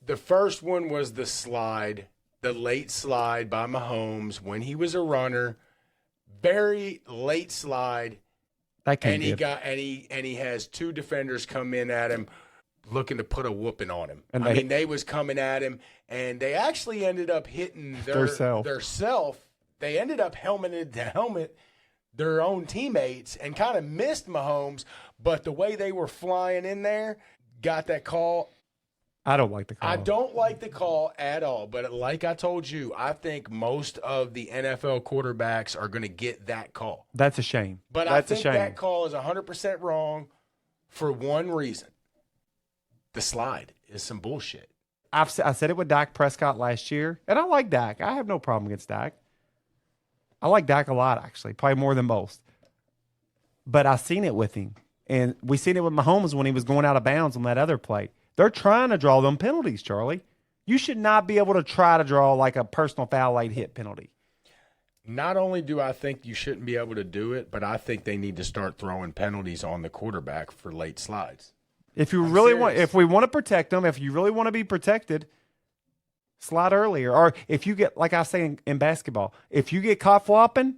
the first one was the slide, the late slide by Mahomes when he was a runner. Very late slide. And he has 2 defenders come in at him looking to put a whooping on him. And they was coming at him, and they actually ended up hitting their self. They ended up helmeted to helmet their own teammates and kind of missed Mahomes, but the way they were flying in there, got that call. I don't like the call. I don't like the call at all, but like I told you, I think most of the NFL quarterbacks are going to get that call. That's a shame. But I think that call is 100% wrong for one reason. The slide is some bullshit. I said it with Dak Prescott last year, and I like Dak. I have no problem against Dak. I like Dak a lot, actually, probably more than most. But I seen it with him, and we seen it with Mahomes when he was going out of bounds on that other play. They're trying to draw them penalties, Charlie. You should not be able to try to draw like a personal foul late hit penalty. Not only do I think you shouldn't be able to do it, but I think they need to start throwing penalties on the quarterback for late slides. If you really want, if we want to protect them, if you really want to be protected, slide earlier. Or if you get, like I say in basketball, if you get caught flopping,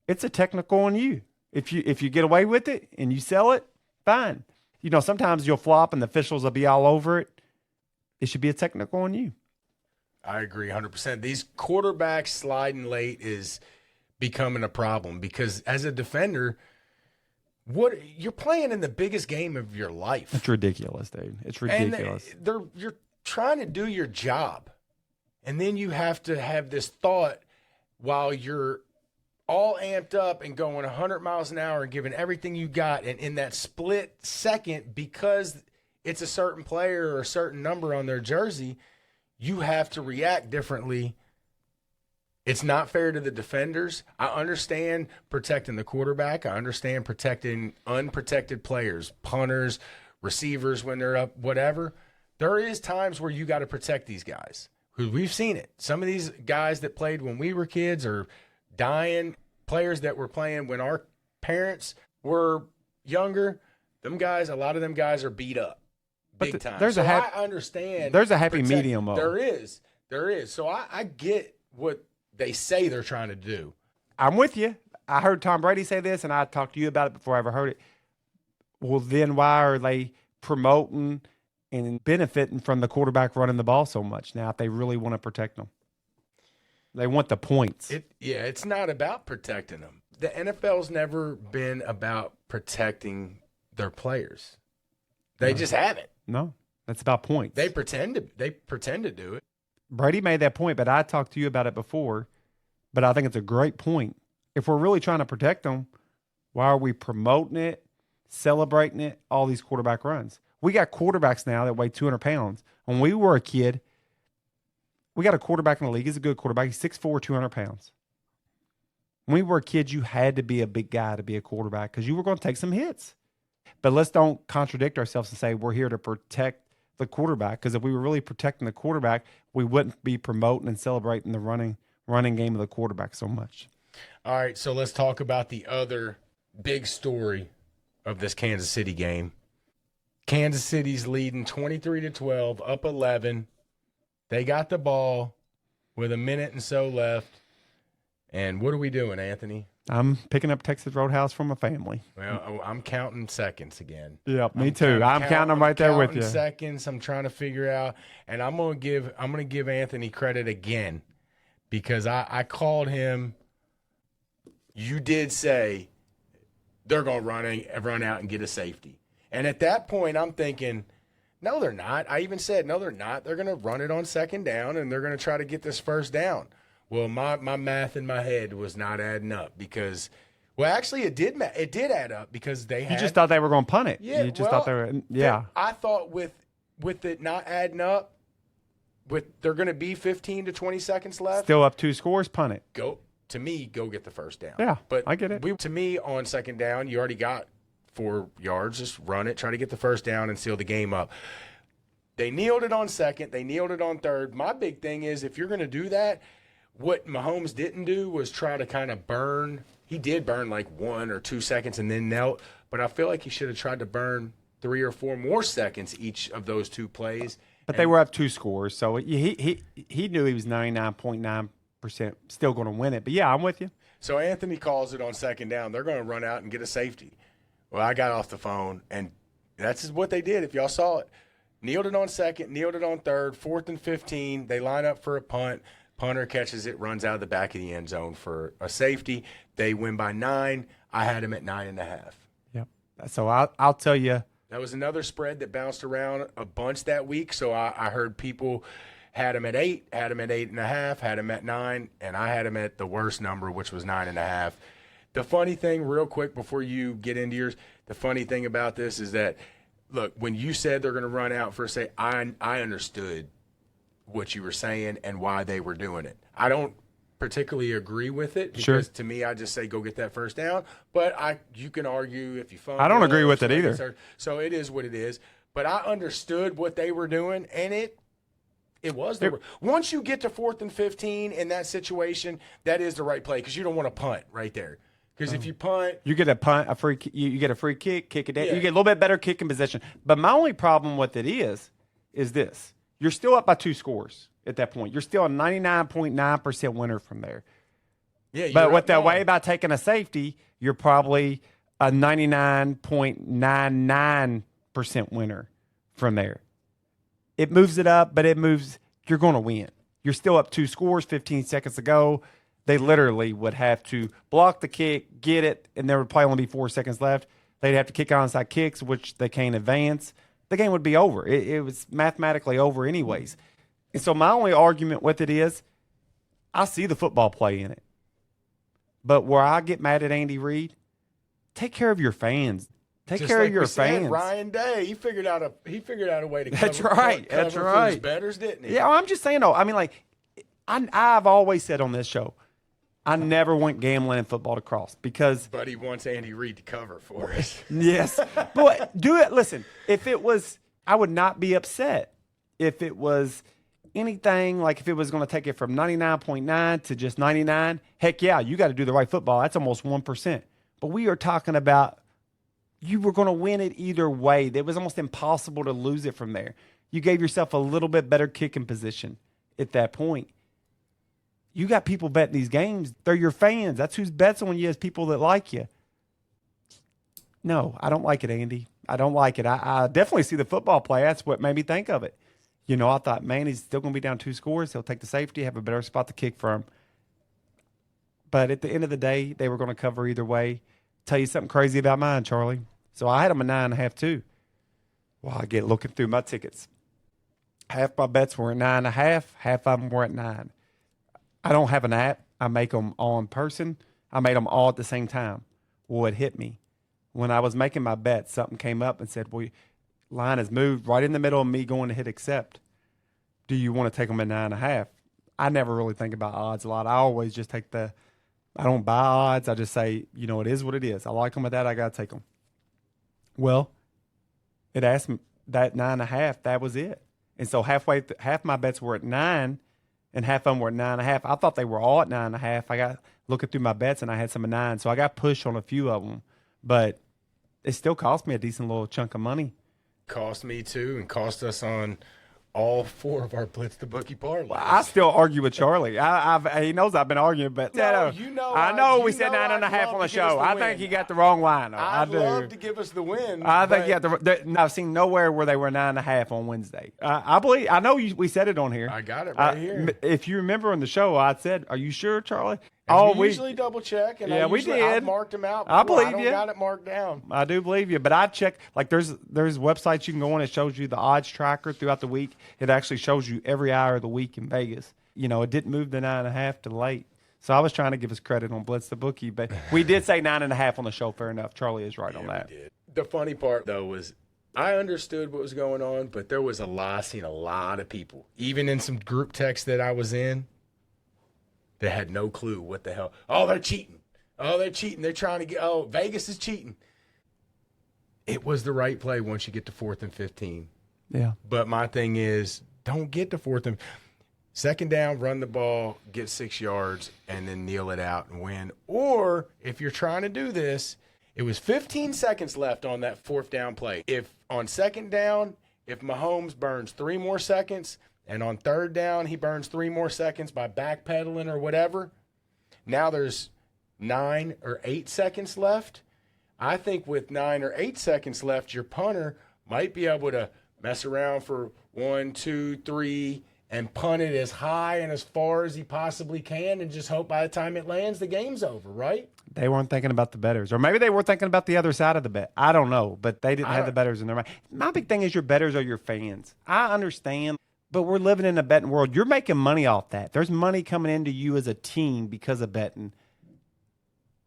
it's a technical on you. If you get away with it and you sell it, fine. You know, sometimes you'll flop and the officials will be all over it. It should be a technical on you. I agree 100%. These quarterbacks sliding late is becoming a problem because as a defender, you're playing in the biggest game of your life. It's ridiculous, dude. It's ridiculous. And you're trying to do your job. And then you have to have this thought while you're all amped up and going 100 miles an hour and giving everything you got. And in that split second, because it's a certain player or a certain number on their jersey, you have to react differently. It's not fair to the defenders. I understand protecting the quarterback. I understand protecting unprotected players, punters, receivers when they're up, whatever. There is times where you got to protect these guys. We've seen it. Some of these guys that played when we were kids are dying. Players that were playing when our parents were younger, a lot of them guys are beat up. big time. There's so I understand. There's a happy medium. There is. So I get what they say they're trying to do. I'm with you. I heard Tom Brady say this, and I talked to you about it before I ever heard it. Well, then why are they promoting and benefiting from the quarterback running the ball so much now if they really want to protect them? They want the points. It's not about protecting them. The NFL's never been about protecting their players. They just haven't. No, that's about points. They pretend to do it. Brady made that point, but I talked to you about it before. But I think it's a great point. If we're really trying to protect them, why are we promoting it, celebrating it, all these quarterback runs? We got quarterbacks now that weigh 200 pounds. When we were a kid, we got a quarterback in the league. He's a good quarterback. He's 6'4", 200 pounds. When we were kids, you had to be a big guy to be a quarterback because you were going to take some hits. But let's don't contradict ourselves and say we're here to protect the quarterback, because if we were really protecting the quarterback, we wouldn't be promoting and celebrating the running game of the quarterback so much. All right, so let's talk about the other big story of this Kansas City game. Kansas City's leading 23-12, up 11. They got the ball with a minute and so left. And what are we doing, Anthony? I'm picking up Texas Roadhouse from a family. Well, I'm counting seconds again. Yeah, me too. I'm counting them right there with you. Seconds. I'm trying to figure out, and I'm gonna give Anthony credit again, because I called him. You did say they're gonna run out and get a safety, and at that point I'm thinking, no, they're not. I even said, no, they're not. They're gonna run it on second down, and they're gonna try to get this first down. Well, my math in my head was not adding up because, well, actually it did add up because they had. You just thought they were going to punt it. Yeah, you just thought they were. Yeah. I thought with it not adding up, they're going to be 15 to 20 seconds left. Still up 2 scores, punt it. Go get the first down. Yeah, but I get it. To me, on second down, you already got 4 yards. Just run it, try to get the first down and seal the game up. They kneeled it on second. They kneeled it on third. My big thing is if you're going to do that. What Mahomes didn't do was try to kind of burn. He did burn like 1 or 2 seconds and then knelt, but I feel like he should have tried to burn 3 or 4 more seconds each of those 2 plays. But they were up 2 scores, so he knew he was 99.9% still going to win it. But yeah, I'm with you. So Anthony calls it on second down. They're going to run out and get a safety. Well, I got off the phone, and that's what they did. If y'all saw it, kneeled it on second, kneeled it on third, 4th and 15. They line up for a punt. Punter catches it, runs out of the back of the end zone for a safety. They win by 9. I had him at 9.5. Yep. So I'll tell you. That was another spread that bounced around a bunch that week. So I heard people had him at 8, had him at 8.5, had him at 9, and I had him at the worst number, which was 9.5. The funny thing, real quick, before you get into yours, the funny thing about this is that, look, when you said they're going to run out for a say, I understood what you were saying and why they were doing it. I don't particularly agree with it because to me, I just say go get that first down. But you can argue if you fumble. I don't agree with it either. So it is what it is. But I understood what they were doing, and it was once you get to 4th and 15 in that situation, that is the right play because you don't want to punt right there. Because if you punt, you get a free kick, kick it down. Yeah. You get a little bit better kicking position. But my only problem with it is this. You're still up by 2 scores at that point. You're still a 99.9% winner from there. Yeah, but with that way about taking a safety, you're probably a 99.99% winner from there. It moves it up, but you're going to win. You're still up 2 scores, 15 seconds to go. They literally would have to block the kick, get it, and there would probably only be 4 seconds left. They'd have to kick onside kicks, which they can't advance. The game would be over. It was mathematically over anyways. And so my only argument with it is I see the football play in it. But where I get mad at Andy Reid, take care of your fans. Take care of your fans. Ryan Day, he figured out a way to cover, That's right. That's right. For his bettors, didn't he? Yeah, I'm just saying though. I mean, like I've always said on this show, I never went gambling in football to cross because. But he wants Andy Reid to cover for us. Yes. But do it. Listen, if it was, I would not be upset if it was anything like if it was going to take it from 99.9 to just 99. Heck yeah, you got to do the right football. That's almost 1%. But we are talking about you were going to win it either way. It was almost impossible to lose it from there. You gave yourself a little bit better kicking position at that point. You got people betting these games. They're your fans. That's who's bets on you, is people that like you. No, I don't like it, Andy. I don't like it. I definitely see the football play. That's what made me think of it. You know, I thought, man, he's still going to be down 2 scores. He'll take the safety, have a better spot to kick from. But at the end of the day, they were going to cover either way. Tell you something crazy about mine, Charlie. So I had them at 9.5 too. Well, I get looking through my tickets. Half my bets were at 9.5. Half of them were at 9. I don't have an app. I make them all in person. I made them all at the same time. Well, it hit me. When I was making my bet, something came up and said, well, line has moved right in the middle of me going to hit accept. Do you want to take them at 9.5? I never really think about odds a lot. I always just take I don't buy odds. I just say, you know, it is what it is. I like them at that. I got to take them. Well, it asked me that 9.5. That was it. And so half my bets were at 9 and half of them were at 9.5. I thought they were all at 9.5. I got looking through my bets and I had some at 9. So I got pushed on a few of them, but it still cost me a decent little chunk of money. Cost me too, and cost us on all 4 of our Blitz the Bookie parlays. Well, I still argue with Charlie. He knows I've been arguing, but No, I know we said 9.5 on the show. I think he got the wrong line. I'd love to give us the win. I think he got I've seen nowhere where they were 9.5 on Wednesday. I believe. I know we said it on here. I got it right here. If you remember on the show, I said, "Are you sure, Charlie?" We usually double check, and yeah, we did. I marked them out. I believe I don't you. got it marked down. I do believe you, but I check. Like there's websites you can go on. It shows you the odds tracker throughout the week. It actually shows you every hour of the week in Vegas. You know, it didn't move the 9.5 to late. So I was trying to give us credit on Blitz the Bookie, but we did say 9.5 on the show. Fair enough. Charlie is right on that. We did. The funny part though was I understood what was going on, but there was I seen a lot of people, even in some group texts that I was in, they had no clue what the hell. Oh, they're cheating. Oh, they're cheating. They're trying to get. Oh, Vegas is cheating. It was the right play once you get to 4th and 15. Yeah. But my thing is, don't get to 4th and 2nd down, run the ball, get 6 yards, and then kneel it out and win. Or if you're trying to do this, it was 15 seconds left on that 4th down play. If on 2nd down, if Mahomes burns 3 more seconds, and on 3rd down, he burns 3 more seconds by backpedaling or whatever. Now there's 9 or 8 seconds left. I think with 9 or 8 seconds left, your punter might be able to mess around for 1, 2, 3, and punt it as high and as far as he possibly can and just hope by the time it lands, the game's over, right? They weren't thinking about the bettors. Or maybe they were thinking about the other side of the bet. I don't know, but they didn't have the bettors in their mind. My big thing is your bettors are your fans. I understand. But we're living in a betting world. You're making money off that. There's money coming into you as a team because of betting.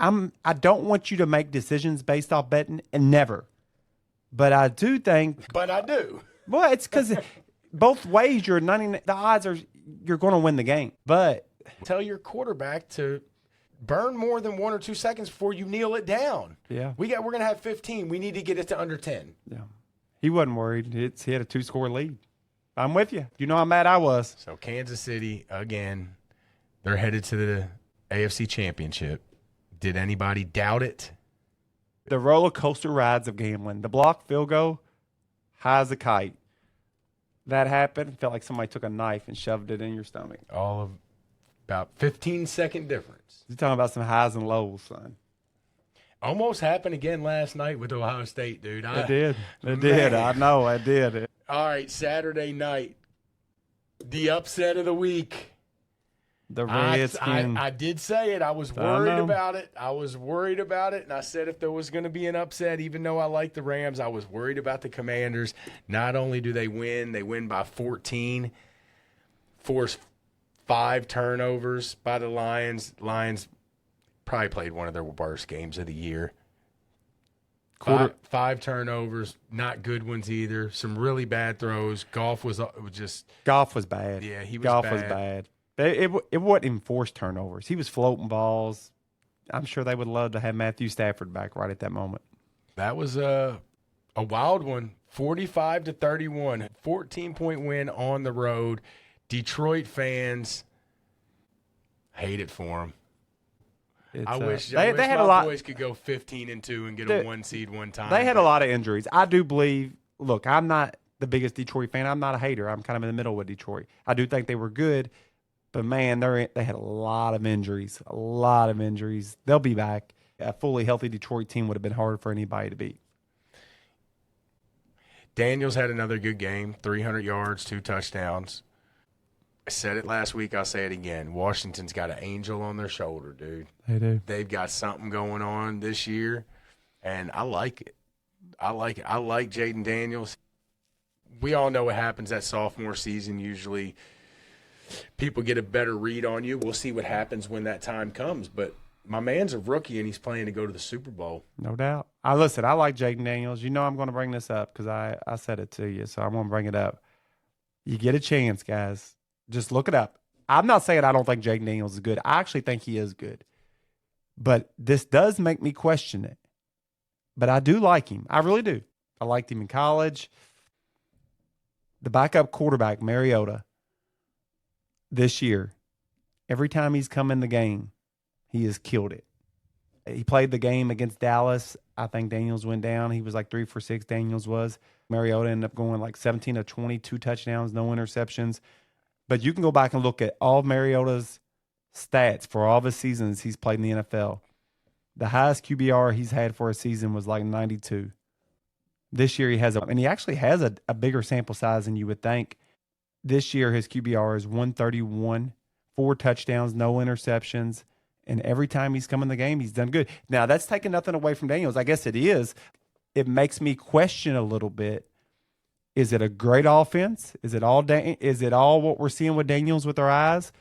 I don't want you to make decisions based off betting, and never. But I do think. But I do. Well, it's because both ways the odds are you're going to win the game. But tell your quarterback to burn more than 1 or 2 seconds before you kneel it down. Yeah, we're going to have 15. We need to get it to under 10. Yeah, he wasn't worried. He had a 2-score lead. I'm with you. You know how mad I was. So Kansas City, again, they're headed to the AFC Championship. Did anybody doubt it? The roller coaster rides of gambling. The block field goal, high as a kite. That happened. Felt like somebody took a knife and shoved it in your stomach. All of about 15-second difference. You're talking about some highs and lows, son. Almost happened again last night with Ohio State, dude. It did. It did. I know. It did. All right, Saturday night, the upset of the week. The Redskins. I did say it. I was worried about it. And I said if there was going to be an upset, even though I like the Rams, I was worried about the Commanders. Not only do they win by 14, force 5 turnovers by the Lions. Lions probably played one of their worst games of the year. 5 turnovers, not good ones either. Some really bad throws. Goff was bad. Yeah, he was Goff bad. was bad. It wasn't enforced turnovers. He was floating balls. I'm sure they would love to have Matthew Stafford back right at that moment. That was a wild one. 45-31, 14-point win on the road. Detroit fans hate it for them. I wish they had my a lot. boys could go 15-2 and get Dude, a 1 seed one time. They had a lot of injuries. I do believe. Look, I'm not the biggest Detroit fan. I'm not a hater. I'm kind of in the middle with Detroit. I do think they were good, but man, they had a lot of injuries. A lot of injuries. They'll be back. A fully healthy Detroit team would have been hard for anybody to beat. Daniels had another good game, 300 yards, 2 touchdowns. I said it last week, I'll say it again. Washington's got an angel on their shoulder, dude. They do. They've got something going on this year, and I like it. I like Jaden Daniels. We all know what happens that sophomore season. Usually people get a better read on you. We'll see what happens when that time comes, but my man's a rookie, and he's playing to go to the Super Bowl. No doubt. I like Jaden Daniels. You know I'm going to bring this up because I said it to you, so I'm going to bring it up. You get a chance, guys. Just look it up. I'm not saying I don't think Jaden Daniels is good. I actually think he is good. But this does make me question it. But I do like him. I really do. I liked him in college. The backup quarterback, Mariota, this year, every time he's come in the game, he has killed it. He played the game against Dallas. I think Daniels went down. He was like 3 for 6, Daniels was. Mariota ended up going like 17 of 22 touchdowns, no interceptions. But you can go back and look at all of Mariota's stats for all of his seasons he's played in the NFL. The highest QBR he's had for a season was like 92. This year he actually has a bigger sample size than you would think. This year his QBR is 131, 4 touchdowns, no interceptions. And every time he's come in the game, he's done good. Now, that's taking nothing away from Daniels. I guess it is. It makes me question a little bit. Is it a great offense? Is it all what we're seeing with Daniels with our eyes?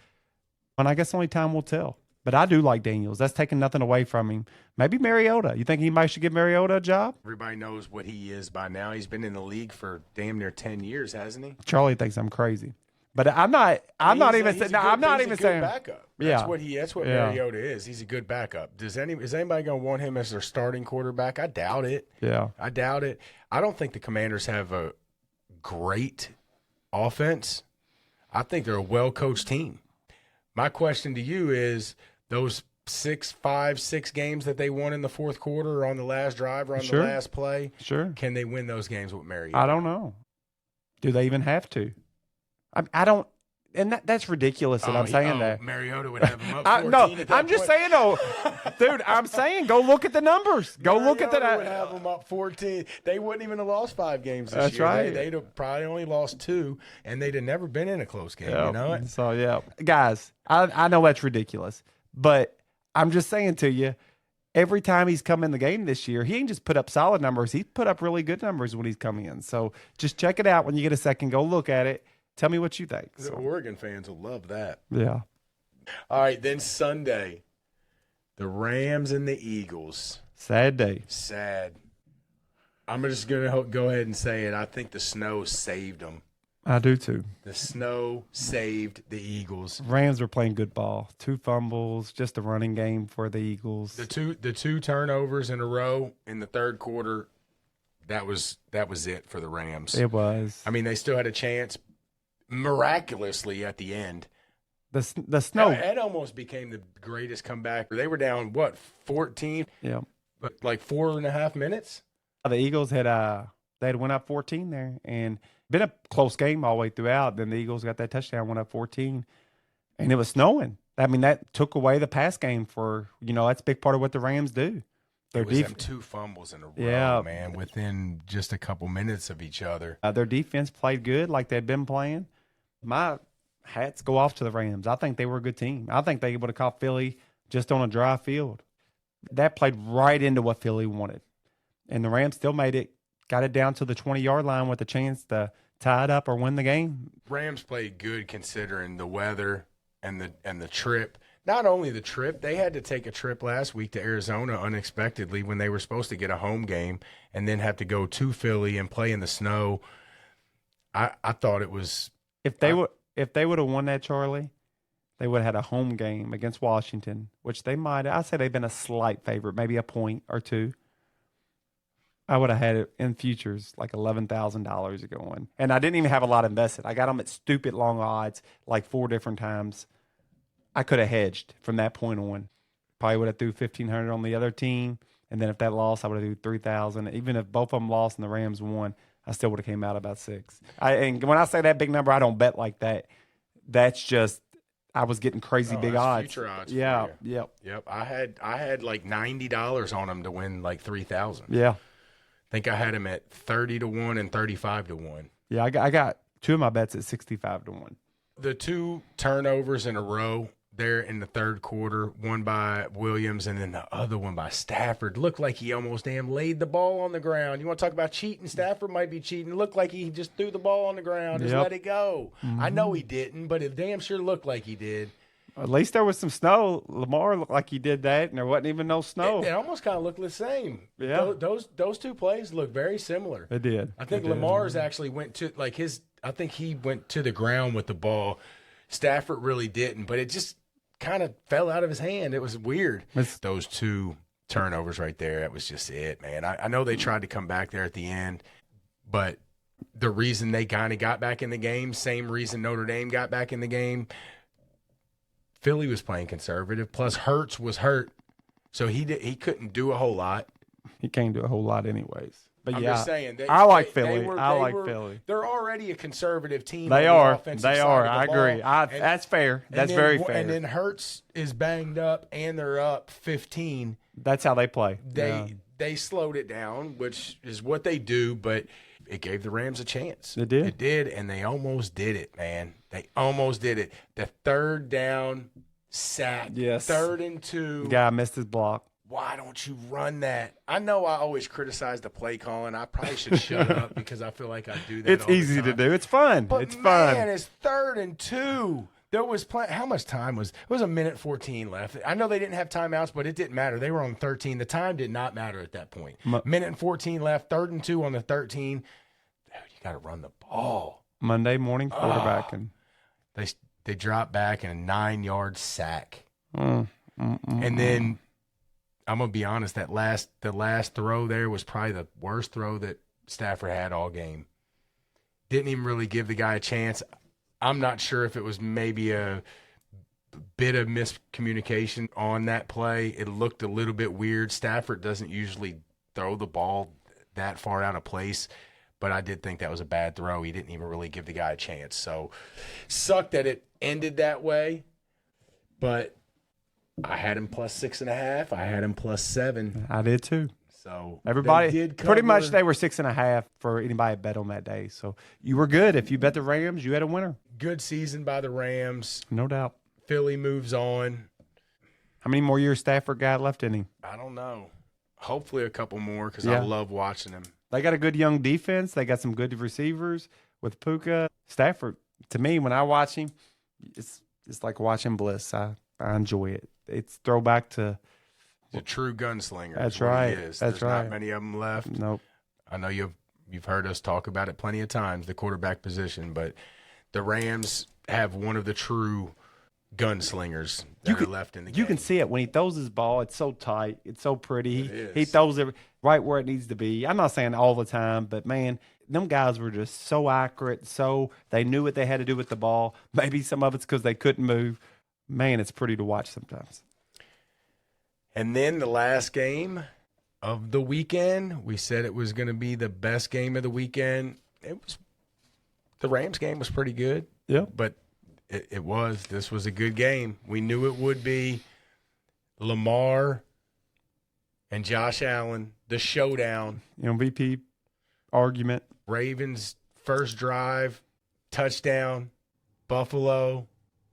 And I guess only time will tell. But I do like Daniels. That's taking nothing away from him. Maybe Mariota. You think anybody should give Mariota a job? Everybody knows what he is by now. He's been in the league for damn near 10 years, hasn't he? Charlie thinks I'm crazy. But I'm not even saying backup. That's what Mariota is. He's a good backup. Is anybody going to want him as their starting quarterback? I doubt it. Yeah. I doubt it. I don't think the Commanders have a great offense. I think they're a well-coached team. My question to you is those 6 games that they won in the fourth quarter or on the last drive or on the last play, can they win those games with Mariota? I don't know. Do they even have to? I don't, and that's ridiculous that I'm saying that. Mariota would have him up 14 at that I'm just saying, dude, I'm saying go look at the numbers. Go look at that. Would have them up 14. They wouldn't even have lost 5 games this That's year. right. They'd have probably only lost 2, and they'd have never been in a close game. Yep. You know it? So, yeah. Guys, I know that's ridiculous, but I'm just saying to you, every time he's come in the game this year, he ain't just put up solid numbers. He's put up really good numbers when he's come in. So just check it out when you get a second. Go look at it. Tell me what you think. The Oregon fans will love that. Yeah. All right, then Sunday, the Rams and the Eagles. Sad day. Sad. I'm just going to go ahead and say it. I think the snow saved them. I do too. The snow saved the Eagles. Rams were playing good ball. 2 fumbles, just a running game for the Eagles. The two turnovers in a row in the third quarter, that was it for the Rams. It was. I mean, they still had a chance. Miraculously at the end, the snow. It almost became the greatest comeback. They were down 14? Yeah, but like 4.5 minutes. The Eagles had went up 14 there, and been a close game all the way throughout. Then the Eagles got that touchdown, went up 14, and it was snowing. I mean, that took away the pass game for that's a big part of what the Rams do. It was them 2 fumbles in a row, man, within just a couple minutes of each other. Their defense played good like they'd been playing. My hats go off to the Rams. I think they were a good team. I think they would have caught Philly just on a dry field. That played right into what Philly wanted. And the Rams still made it, got it down to the 20-yard line with a chance to tie it up or win the game. Rams played good considering the weather and the trip. Not only the trip, they had to take a trip last week to Arizona unexpectedly when they were supposed to get a home game and then have to go to Philly and play in the snow. I thought it was – If they would have won that, Charlie, they would have had a home game against Washington, which they might – I say they've been a slight favorite, maybe a point or 2. I would have had it in futures like $11,000 going. And I didn't even have a lot invested. I got them at stupid long odds like 4 different times. I could have hedged from that point on. probably would have threw 1,500 on the other team. And then if that lost, I would have threw 3,000. Even if both of them lost and the Rams won, I still would have came out about 6. And when I say that big number, I don't bet like that. That's just I was getting crazy big odds. Future odds. Yeah. For you. Yep. Yep. I had like $90 on him to win like 3,000. Yeah. I think I had him at 30 to 1 and 35 to 1. Yeah. I got 2 of my bets at 65 to 1. The 2 turnovers in a row there in the third quarter, one by Williams and then the other one by Stafford, looked like he almost damn laid the ball on the ground. You want to talk about cheating? Stafford might be cheating. It looked like he just threw the ball on the ground, just let it go. I know he didn't, but it damn sure looked like he did. At least there was some snow. Lamar looked like he did that, and there wasn't even no snow. It almost kind of looked the same. Yeah. Those 2 plays look very similar. It did. I think Lamar's actually went to I think he went to the ground with the ball. Stafford really didn't, but it just kind of fell out of his hand. It was weird. Those 2 turnovers right there, that was just it, man. I know they tried to come back there at the end, but the reason they kind of got back in the game, same reason Notre Dame got back in the game, Philly was playing conservative, plus Hurts was hurt, so he couldn't do a whole lot. He can't do a whole lot anyways. But I'm just saying. I like Philly. Philly. They're already a conservative team. They on are. The offensive They side are. of the I ball. agree. That's fair. That's very fair. And then Hurts is banged up, and they're up 15. That's how they play. They slowed it down, which is what they do, but it gave the Rams a chance. It did. It did, and they almost did it, man. They almost did it. The third down sack. Yes. 3rd and 2. Guy missed his block. Why don't you run that? I know I always criticize the play calling. I probably should shut up because I feel like I do that. It's easy to do. It's fun. But it's man, fun. it's 3rd and 2. There was how much time was? It was a minute 14 left. I know they didn't have timeouts, but it didn't matter. They were on 13. The time did not matter at that point. Minute and 14 left. 3rd and 2 on the 13. Dude, you got to run the ball. Monday morning quarterbacking. They dropped back in a 9-yard sack, and then. I'm gonna be honest. The last throw there was probably the worst throw that Stafford had all game. Didn't even really give the guy a chance. I'm not sure if it was maybe a bit of miscommunication on that play. It looked a little bit weird. Stafford doesn't usually throw the ball that far out of place, but I did think that was a bad throw. He didn't even really give the guy a chance. So, sucked that it ended that way, but. I had him plus 6.5. I had him plus 7. I did too. So everybody did pretty much they were 6.5 for anybody that bet on that day. So you were good. If you bet the Rams, you had a winner. Good season by the Rams. No doubt. Philly moves on. How many more years Stafford got left in him? I don't know. Hopefully a couple more because I love watching him. They got a good young defense. They got some good receivers with Puka. Stafford, to me, when I watch him, it's like watching Bliss. I enjoy it. It's throwback to the true gunslinger. That's right. There's not many of them left. Nope. I know you've heard us talk about it plenty of times, the quarterback position, but the Rams have one of the true gunslingers that are left in the game. You can see it when he throws his ball. It's so tight. It's so pretty. He throws it right where it needs to be. I'm not saying all the time, but, man, them guys were just so accurate. So they knew what they had to do with the ball. Maybe some of it's because they couldn't move. Man, it's pretty to watch sometimes. And then the last game of the weekend, we said it was going to be the best game of the weekend. The Rams game was pretty good. Yeah. But this was a good game. We knew it would be. Lamar and Josh Allen, the showdown. MVP argument. Ravens first drive, touchdown. Buffalo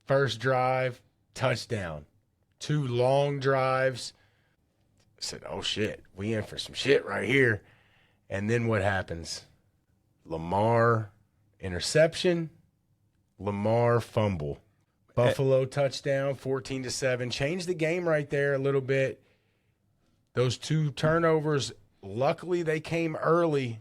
first drive, touchdown. 2 long drives. I said, oh, shit, we in for some shit right here. And then what happens? Lamar interception, Lamar fumble. Buffalo touchdown, 14-7. Changed the game right there a little bit. Those 2 turnovers, luckily they came early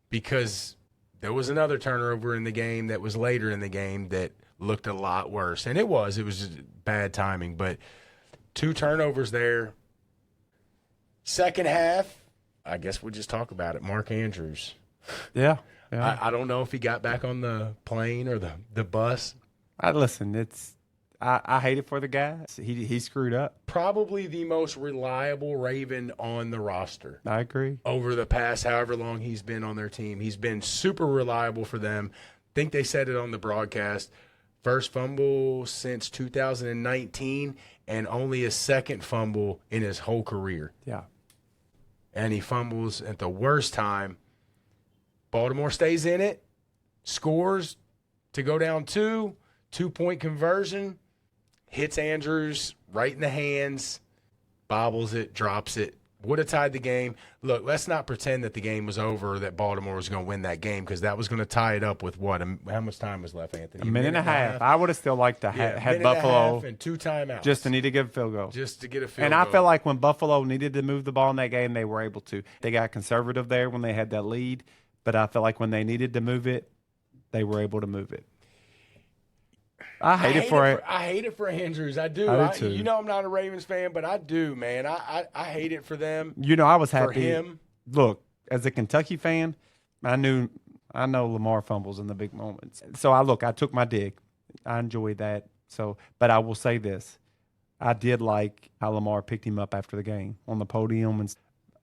because there was another turnover in the game that was later in the game that looked a lot worse. And it was just bad timing. But 2 turnovers there. Second half, I guess we'll just talk about it. Mark Andrews. Yeah. I don't know if he got back on the plane or the bus. Listen, I hate it for the guy. He screwed up. Probably the most reliable Raven on the roster. I agree. Over the past however long he's been on their team. He's been super reliable for them. I think they said it on the broadcast. First fumble since 2019 and only his second fumble in his whole career. Yeah. And he fumbles at the worst time. Baltimore stays in it, scores to go down 2-point conversion, hits Andrews right in the hands, bobbles it, drops it. Would have tied the game. Look, let's not pretend that the game was over, that Baltimore was going to win that game, because that was going to tie it up with what? How much time was left, Anthony? A minute and a half. I would have still liked to have minute Buffalo. And 2 timeouts. Just to need to get a field goal. Just to get a field and goal. I felt like when Buffalo needed to move the ball in that game, they were able to. They got conservative there when they had that lead, but I felt like when they needed to move it, they were able to move it. I hate it for Andrews. I do. I do too. You know I'm not a Ravens fan, but I do, man. I hate it for them. You know, I was happy. For him. Look, as a Kentucky fan, I know Lamar fumbles in the big moments. So I took my dig. I enjoyed that. But I will say this. I did like how Lamar picked him up after the game on the podium, and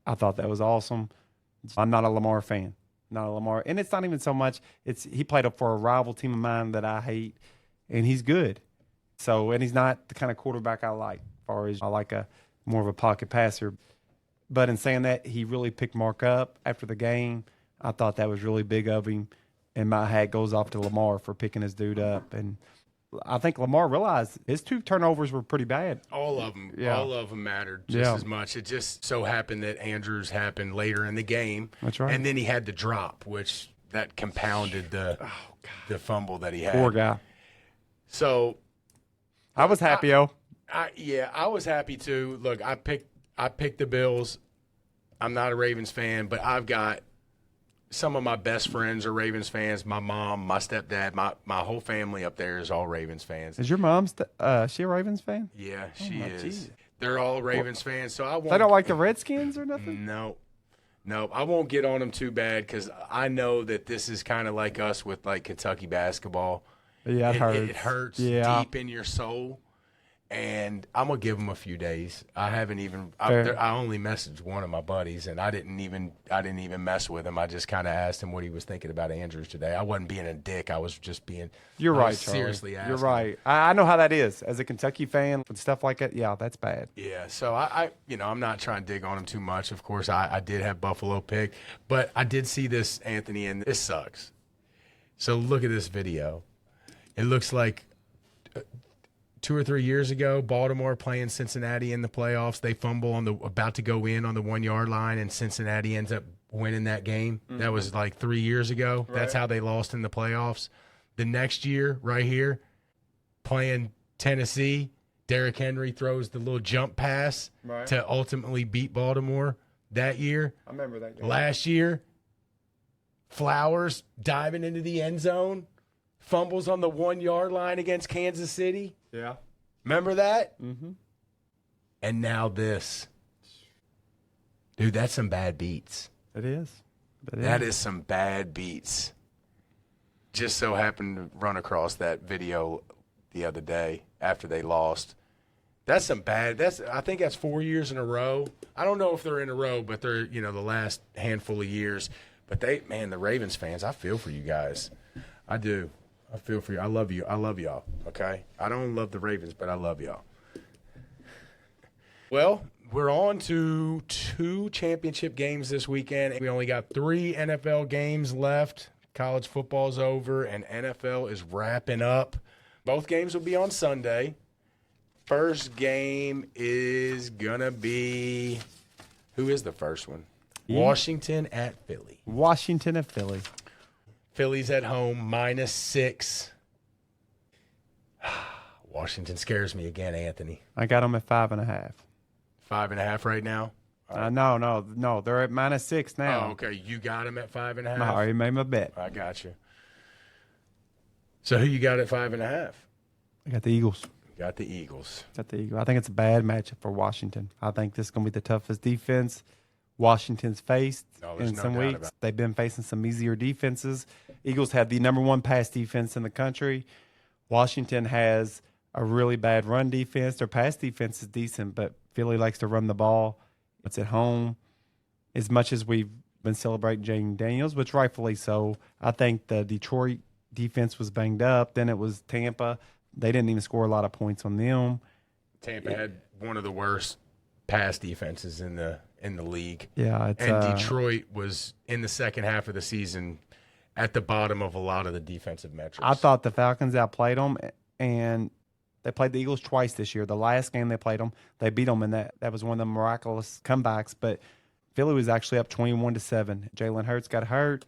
I thought that was awesome. I'm not a Lamar fan. And it's not even so much. He played up for a rival team of mine that I hate. And he's good. And he's not the kind of quarterback I like. As far as I like more of a pocket passer. But in saying that, he really picked Mark up after the game. I thought that was really big of him. And my hat goes off to Lamar for picking his dude up. And I think Lamar realized his 2 turnovers were pretty bad. All of them. Yeah. All of them mattered just as much. It just so happened that Andrews happened later in the game. That's right. And then he had the drop, which that compounded the fumble that he had. Poor guy. So I was happy, I was happy too. Look, I picked the Bills. I'm not a Ravens fan, but I've got some of my best friends are Ravens fans. My mom, my stepdad, my whole family up there is all Ravens fans. Is your mom she a Ravens fan? Yeah, she is. Geez. They're all Ravens fans, so I won't. They don't like the Redskins or nothing? No, I won't get on them too bad because I know that this is kind of like us with like Kentucky basketball. Yeah, it hurts deep in your soul, and I'm gonna give them a few days. I haven't even. I only messaged one of my buddies, and I didn't even mess with him. I just kind of asked him what he was thinking about Andrews today. I wasn't being a dick. I was just being. You're right, Charlie. Seriously asking. You're right. I know how that is as a Kentucky fan with stuff like that. Yeah, that's bad. Yeah, so I'm not trying to dig on him too much. Of course, I did have Buffalo pick, but I did see this, Anthony, and this sucks. So look at this video. It looks like 2 or 3 years ago, Baltimore playing Cincinnati in the playoffs. They fumble about to go in on the 1-yard line, and Cincinnati ends up winning that game. Mm-hmm. That was like 3 years ago. Right. That's how they lost in the playoffs. The next year, right here, playing Tennessee, Derrick Henry throws the little jump pass to ultimately beat Baltimore that year. I remember that game. Last year, Flowers diving into the end zone. Fumbles on the 1-yard line against Kansas City. Yeah. Remember that? Mm-hmm. And now this. Dude, that's some bad beats. It is. That is some bad beats. Just so happened to run across that video the other day after they lost. That's some bad. I think that's 4 years in a row. I don't know if they're in a row, but they're, the last handful of years. But the Ravens fans, I feel for you guys. I do. I feel for you. I love you. I love y'all. Okay? I don't love the Ravens, but I love y'all. Well, we're on to 2 championship games this weekend. We only got 3 NFL games left. College football's over, and NFL is wrapping up. Both games will be on Sunday. First game is going to be – who is the first one? Yeah. Washington at Philly. Washington at Philly. Philly's at home, -6. Washington scares me again, Anthony. I got them at 5.5. 5.5 right now? No. They're at -6 now. Oh, okay. You got them at 5.5? I already made my bet. I got you. So who you got at 5.5? I got the Eagles. Got the Eagles. I think it's a bad matchup for Washington. I think this is going to be the toughest defense Washington's faced in some weeks. They've been facing some easier defenses. Eagles have the #1 pass defense in the country. Washington has a really bad run defense. Their pass defense is decent, but Philly likes to run the ball. It's at home. As much as we've been celebrating Jaden Daniels, which rightfully so, I think the Detroit defense was banged up. Then it was Tampa. They didn't even score a lot of points on them. Tampa had one of the worst pass defenses in the league. Yeah, and Detroit was in the second half of the season at the bottom of a lot of the defensive metrics. I thought the Falcons outplayed them, and they played the Eagles twice this year. The last game they played them, they beat them, and that was one of the miraculous comebacks. But Philly was actually up 21-7. Jalen Hurts got hurt,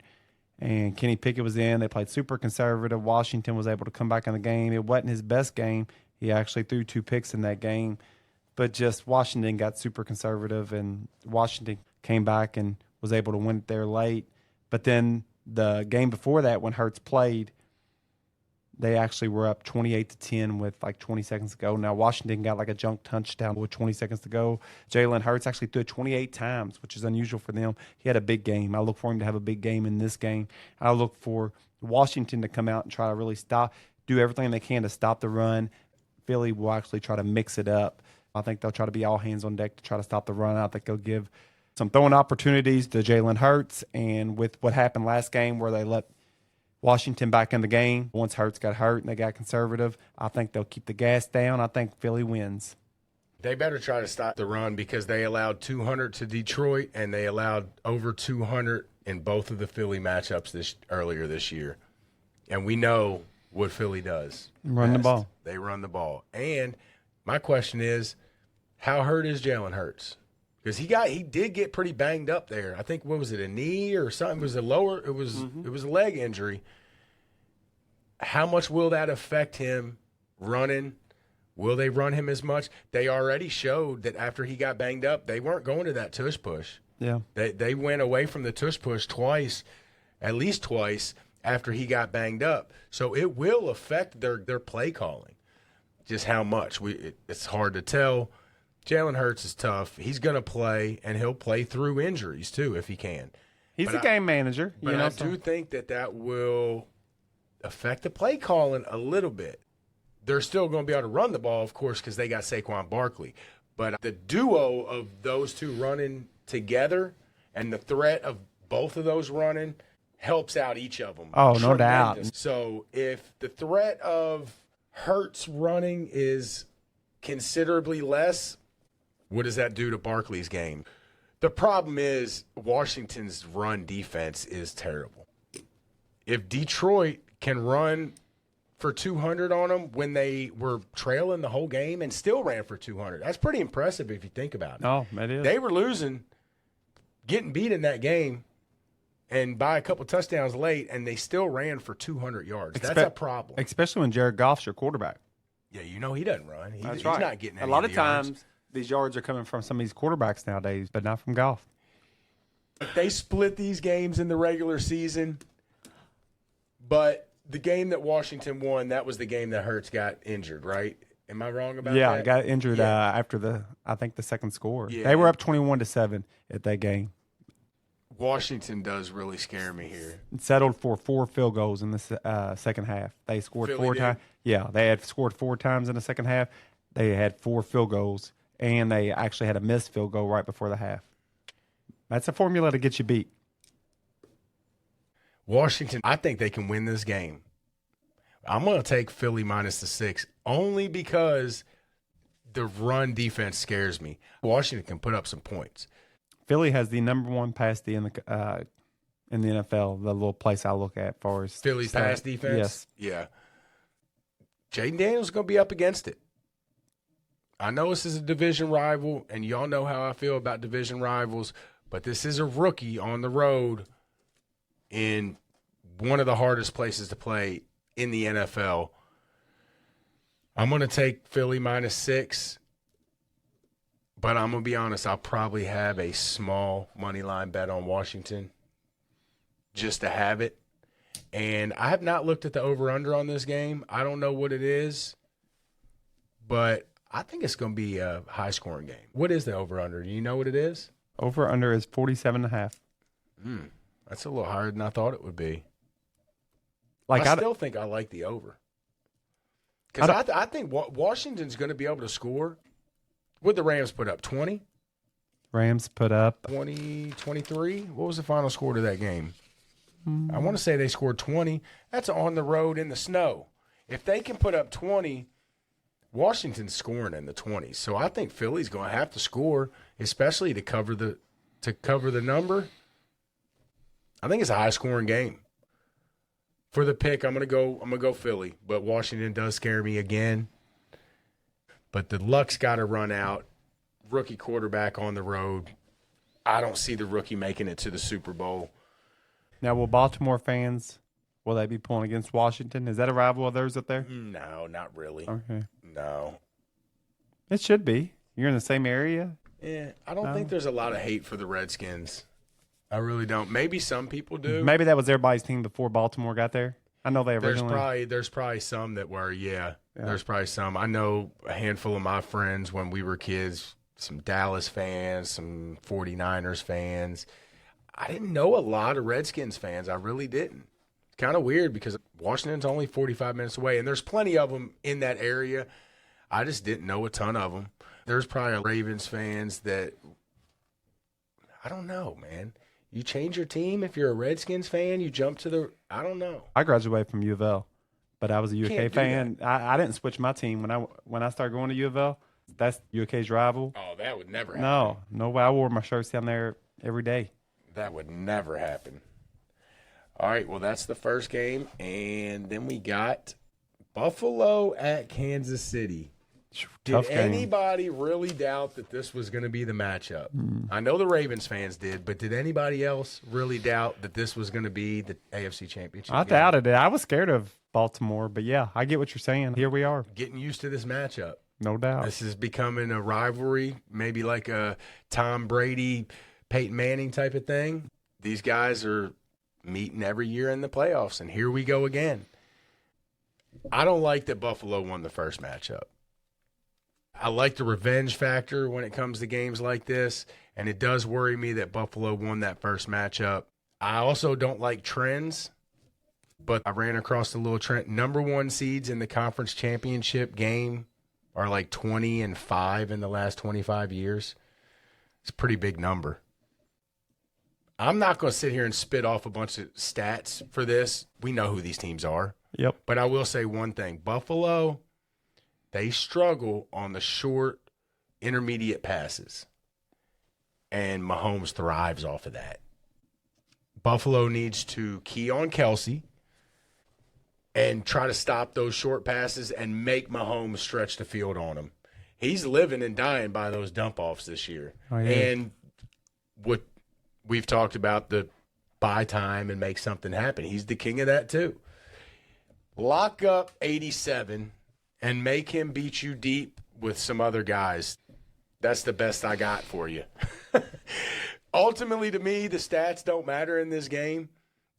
and Kenny Pickett was in. They played super conservative. Washington was able to come back in the game. It wasn't his best game. He actually threw 2 picks in that game. But just Washington got super conservative, and Washington came back and was able to win it there late. But then the game before that, when Hurts played, they actually were up 28-10 with like 20 seconds to go. Now, Washington got like a junk touchdown with 20 seconds to go. Jalen Hurts actually threw it 28 times, which is unusual for them. He had a big game. I look for him to have a big game in this game. I look for Washington to come out and try to really do everything they can to stop the run. Philly will actually try to mix it up. I think they'll try to be all hands on deck to try to stop the run. I think they'll give some throwing opportunities to Jalen Hurts. And with what happened last game where they let Washington back in the game, once Hurts got hurt and they got conservative, I think they'll keep the gas down. I think Philly wins. They better try to stop the run because they allowed 200 to Detroit and they allowed over 200 in both of the Philly matchups earlier this year. And we know what Philly does. Run the ball. They run the ball. And my question is, how hurt is Jalen Hurts? Because he did get pretty banged up there. I think, what was it, a knee or something? It was it was a leg injury. How much will that affect him running? Will they run him as much? They already showed that after he got banged up, they weren't going to that tush push. Yeah. They went away from the tush push twice, at least twice, after he got banged up. So it will affect their play calling. Just how much. It's hard to tell. Jalen Hurts is tough. He's going to play, and he'll play through injuries too if he can. He's a game manager. But I do think that will affect the play calling a little bit. They're still going to be able to run the ball, of course, because they got Saquon Barkley. But the duo of those two running together and the threat of both of those running helps out each of them. Oh, no doubt. So if the threat of Hurts running is considerably less, what does that do to Barkley's game? The problem is Washington's run defense is terrible. If Detroit can run for 200 on them when they were trailing the whole game and still ran for 200, that's pretty impressive if you think about it. Oh, that is. They were losing, getting beat in that game, and by a couple touchdowns late, and they still ran for 200 yards. That's a problem. Especially when Jared Goff's your quarterback. Yeah, he doesn't run. He's right. not getting any A lot of of the yards. times these yards are coming from some of these quarterbacks nowadays, but not from Goff. They split these games in the regular season, but the game that Washington won, that was the game that Hurts got injured, right? Am I wrong about that? Yeah, got injured after the second score. Yeah. They were up 21-7 at that game. Washington does really scare me here. It settled for 4 field goals in the second half. They scored Philly 4 did? times. Yeah, they had scored 4 times in the second half. They had 4 field goals, and they actually had a missed field goal right before the half. That's a formula to get you beat. Washington, I think they can win this game. I'm going to take Philly minus the 6 only because the run defense scares me. Washington can put up some points. Philly has the number 1 pass D in the NFL, the little place I look at far as Philly's pass defense? Yes. Yeah. Jaden Daniels is going to be up against it. I know this is a division rival, and y'all know how I feel about division rivals, but this is a rookie on the road in one of the hardest places to play in the NFL. I'm going to take Philly minus 6, but I'm going to be honest, I'll probably have a small money line bet on Washington just to have it. And I have not looked at the over-under on this game. I don't know what it is, but I think it's going to be a high-scoring game. What is the over-under? Do you know what it is? Over-under is 47.5. That's a little higher than I thought it would be. Like I still think I like the over. Because I think Washington's going to be able to score. What the Rams put up, 20? Rams put up 20, 23? What was the final score to that game? I want to say they scored 20. That's on the road in the snow. If they can put up 20, Washington's scoring in the 20s. So I think Philly's going to have to score, especially to cover the number. I think it's a high-scoring game. For the pick, I'm gonna go Philly, but Washington does scare me again. But the luck's got to run out. Rookie quarterback on the road. I don't see the rookie making it to the Super Bowl. Now, will Baltimore fans, will they be pulling against Washington? Is that a rival of theirs up there? No, not really. Okay. No. It should be. You're in the same area? Yeah, I don't think there's a lot of hate for the Redskins. I really don't. Maybe some people do. Maybe that was everybody's team before Baltimore got there. I know they originally. There's probably some that were, yeah. There's probably some. I know a handful of my friends when we were kids, some Dallas fans, some 49ers fans. I didn't know a lot of Redskins fans. I really didn't. Kind of weird because Washington's only 45 minutes away, and there's plenty of them in that area. I just didn't know a ton of them. There's probably Ravens fans that I don't know, man. You change your team if you're a Redskins fan. You jump to the – I don't know. I graduated from U of L, but I was a UK Can't do fan. I didn't switch my team when I started going to U of L. That's UK's rival. Oh, that would never happen. No way. I wore my shirts down there every day. That would never happen. All right, well, that's the first game. And then we got Buffalo at Kansas City. Tough Did game. anybody really doubt that this was going to be the matchup? I know the Ravens fans did, but did anybody else really doubt that this was going to be the AFC Championship I game? doubted it. I was scared of Baltimore, but yeah, I get what you're saying. Here we are. Getting used to this matchup. No doubt. This is becoming a rivalry, maybe like a Tom Brady, Peyton Manning type of thing. These guys are meeting every year in the playoffs, and here we go again. I don't like that Buffalo won the first matchup. I like the revenge factor when it comes to games like this, and it does worry me that Buffalo won that first matchup. I also don't like trends, but I ran across a little trend. Number one seeds in the conference championship game are like 20-5 in the last 25 years. It's a pretty big number. I'm not going to sit here and spit off a bunch of stats for this. We know who these teams are. Yep. But I will say one thing. Buffalo, they struggle on the short, intermediate passes. And Mahomes thrives off of that. Buffalo needs to key on Kelsey and try to stop those short passes and make Mahomes stretch the field on him. He's living and dying by those dump-offs this year. Oh, yeah. And what we've talked about, the buy time and make something happen. He's the king of that too. Lock up 87 and make him beat you deep with some other guys. That's the best I got for you. Ultimately, to me, the stats don't matter in this game.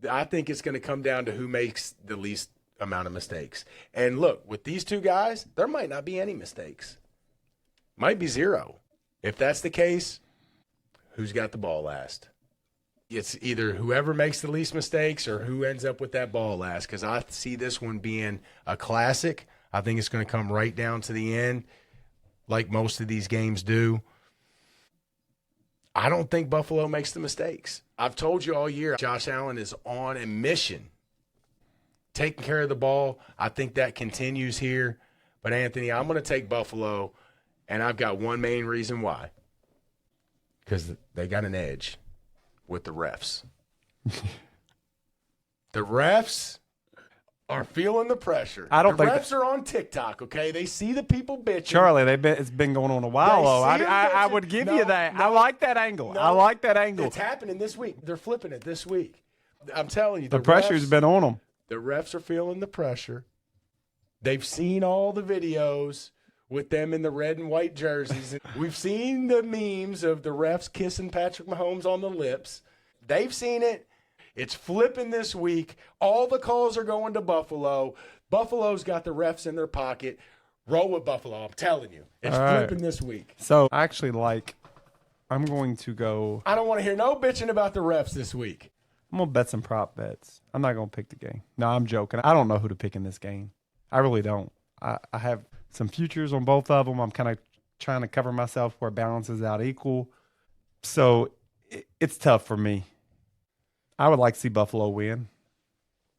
I think it's going to come down to who makes the least amount of mistakes. And look, with these two guys, there might not be any mistakes. Might be zero. If that's the case, who's got the ball last? It's either whoever makes the least mistakes or who ends up with that ball last, because I see this one being a classic. I think it's going to come right down to the end, like most of these games do. I don't think Buffalo makes the mistakes. I've told you all year, Josh Allen is on a mission, taking care of the ball. I think that continues here. But, Anthony, I'm going to take Buffalo, and I've got one main reason why. Because they got an edge with the refs. The refs are feeling the pressure. I don't the think refs are on TikTok, okay? They see the people bitching. Charlie, it's been going on a while, though. They see I it, would give no, you that. no, I like that angle. no. I like that angle. It's happening this week. They're flipping it this week. I'm telling you. The pressure's been on them. The refs are feeling the pressure. They've seen all the videos with them in the red and white jerseys. We've seen the memes of the refs kissing Patrick Mahomes on the lips. They've seen it. It's flipping this week. All the calls are going to Buffalo. Buffalo's got the refs in their pocket. Roll with Buffalo. I'm telling you. It's All right. flipping this week. So, I'm going to go. I don't want to hear no bitching about the refs this week. I'm going to bet some prop bets. I'm not going to pick the game. No, I'm joking. I don't know who to pick in this game. I really don't. I have some futures on both of them. I'm kind of trying to cover myself where it balances out equal. So it's tough for me. I would like to see Buffalo win.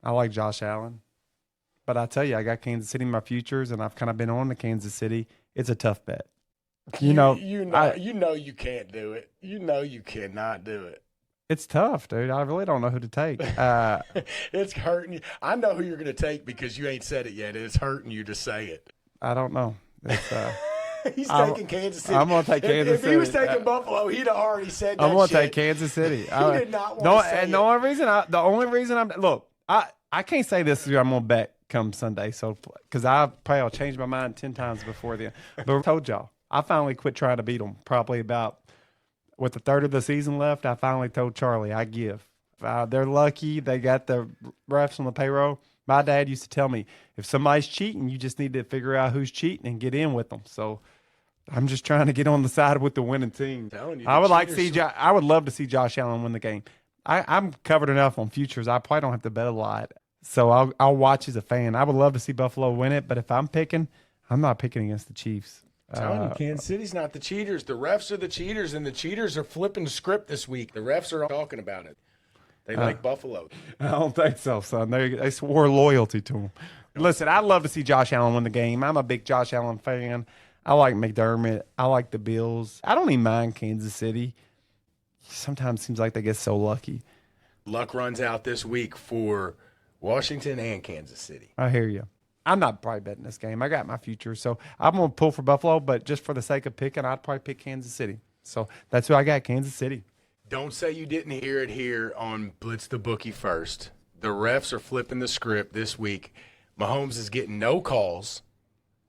I like Josh Allen. But I tell you, I got Kansas City in my futures, and I've kind of been on to Kansas City. It's a tough bet. You know you can't do it. You know you cannot do it. It's tough, dude. I really don't know who to take. It's hurting you. I know who you're going to take because you ain't said it yet. It's hurting you to say it. I don't know. He's taking Kansas City. I'm going to take Kansas City. If he was taking Buffalo, he'd have already said that. I'm going to take Kansas City. He did not want to say it. The only reason I can't say this. I'm going to bet come Sunday, so because I'll change my mind 10 times before then. But I told y'all, I finally quit trying to beat them. Probably about with the third of the season left, I finally told Charlie, I give. They're lucky. They got the refs on the payroll. My dad used to tell me, if somebody's cheating, you just need to figure out who's cheating and get in with them. So I'm just trying to get on the side with the winning team. I would love to see Josh Allen win the game. I'm covered enough on futures. I probably don't have to bet a lot. So I'll watch as a fan. I would love to see Buffalo win it, but if I'm picking, I'm not picking against the Chiefs. Telling you, Kansas City's not the cheaters. The refs are the cheaters, and the cheaters are flipping the script this week. The refs are talking about it. They like Buffalo. I don't think so, son. They swore loyalty to him. Listen, I'd love to see Josh Allen win the game. I'm a big Josh Allen fan. I like McDermott. I like the Bills. I don't even mind Kansas City. Sometimes it seems like they get so lucky. Luck runs out this week for Washington and Kansas City. I hear you. I'm not probably betting this game. I got my future, so I'm going to pull for Buffalo, but just for the sake of picking, I'd probably pick Kansas City. So that's who I got, Kansas City. Don't say you didn't hear it here on Blitz the Bookie first. The refs are flipping the script this week. Mahomes is getting no calls.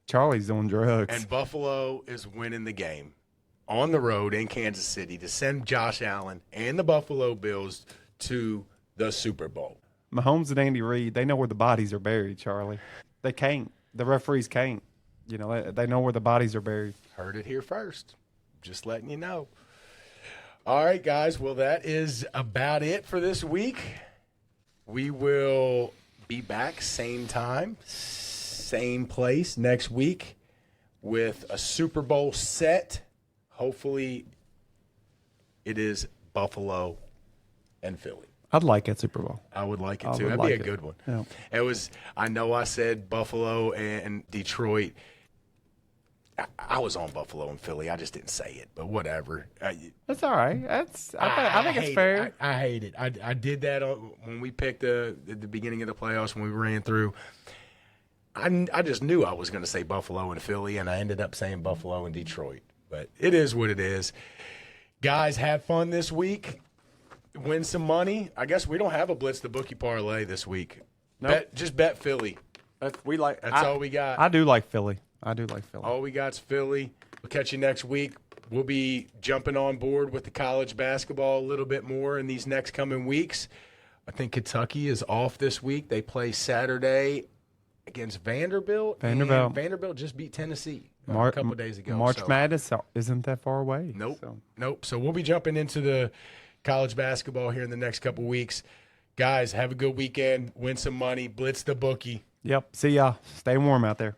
Charlie's on drugs. And Buffalo is winning the game on the road in Kansas City to send Josh Allen and the Buffalo Bills to the Super Bowl. Mahomes and Andy Reid, they know where the bodies are buried, Charlie. They can't. The referees can't. You know, they know where the bodies are buried. Heard it here first. Just letting you know. All right, guys. Well, that is about it for this week. We will be back same time, same place next week with a Super Bowl set. Hopefully, it is Buffalo and Philly. I'd like a Super Bowl. I would like it too. That'd be a good one. Yeah. It was. I know I said Buffalo and Detroit. I was on Buffalo and Philly. I just didn't say it, but whatever. That's all right. I think it's fair. I hate it. I did that when we picked the beginning of the playoffs when we ran through. I just knew I was going to say Buffalo and Philly, and I ended up saying Buffalo and Detroit. But it is what it is. Guys, have fun this week. Win some money. I guess we don't have a Blitz the Bookie parlay this week. Nope. Just bet Philly. That's all we got. I do like Philly. All we got's Philly. We'll catch you next week. We'll be jumping on board with the college basketball a little bit more in these next coming weeks. I think Kentucky is off this week. They play Saturday against Vanderbilt. Vanderbilt just beat Tennessee a couple of days ago. March Madness isn't that far away. Nope. So we'll be jumping into the college basketball here in the next couple of weeks. Guys, have a good weekend. Win some money. Blitz the Bookie. Yep. See y'all. Stay warm out there.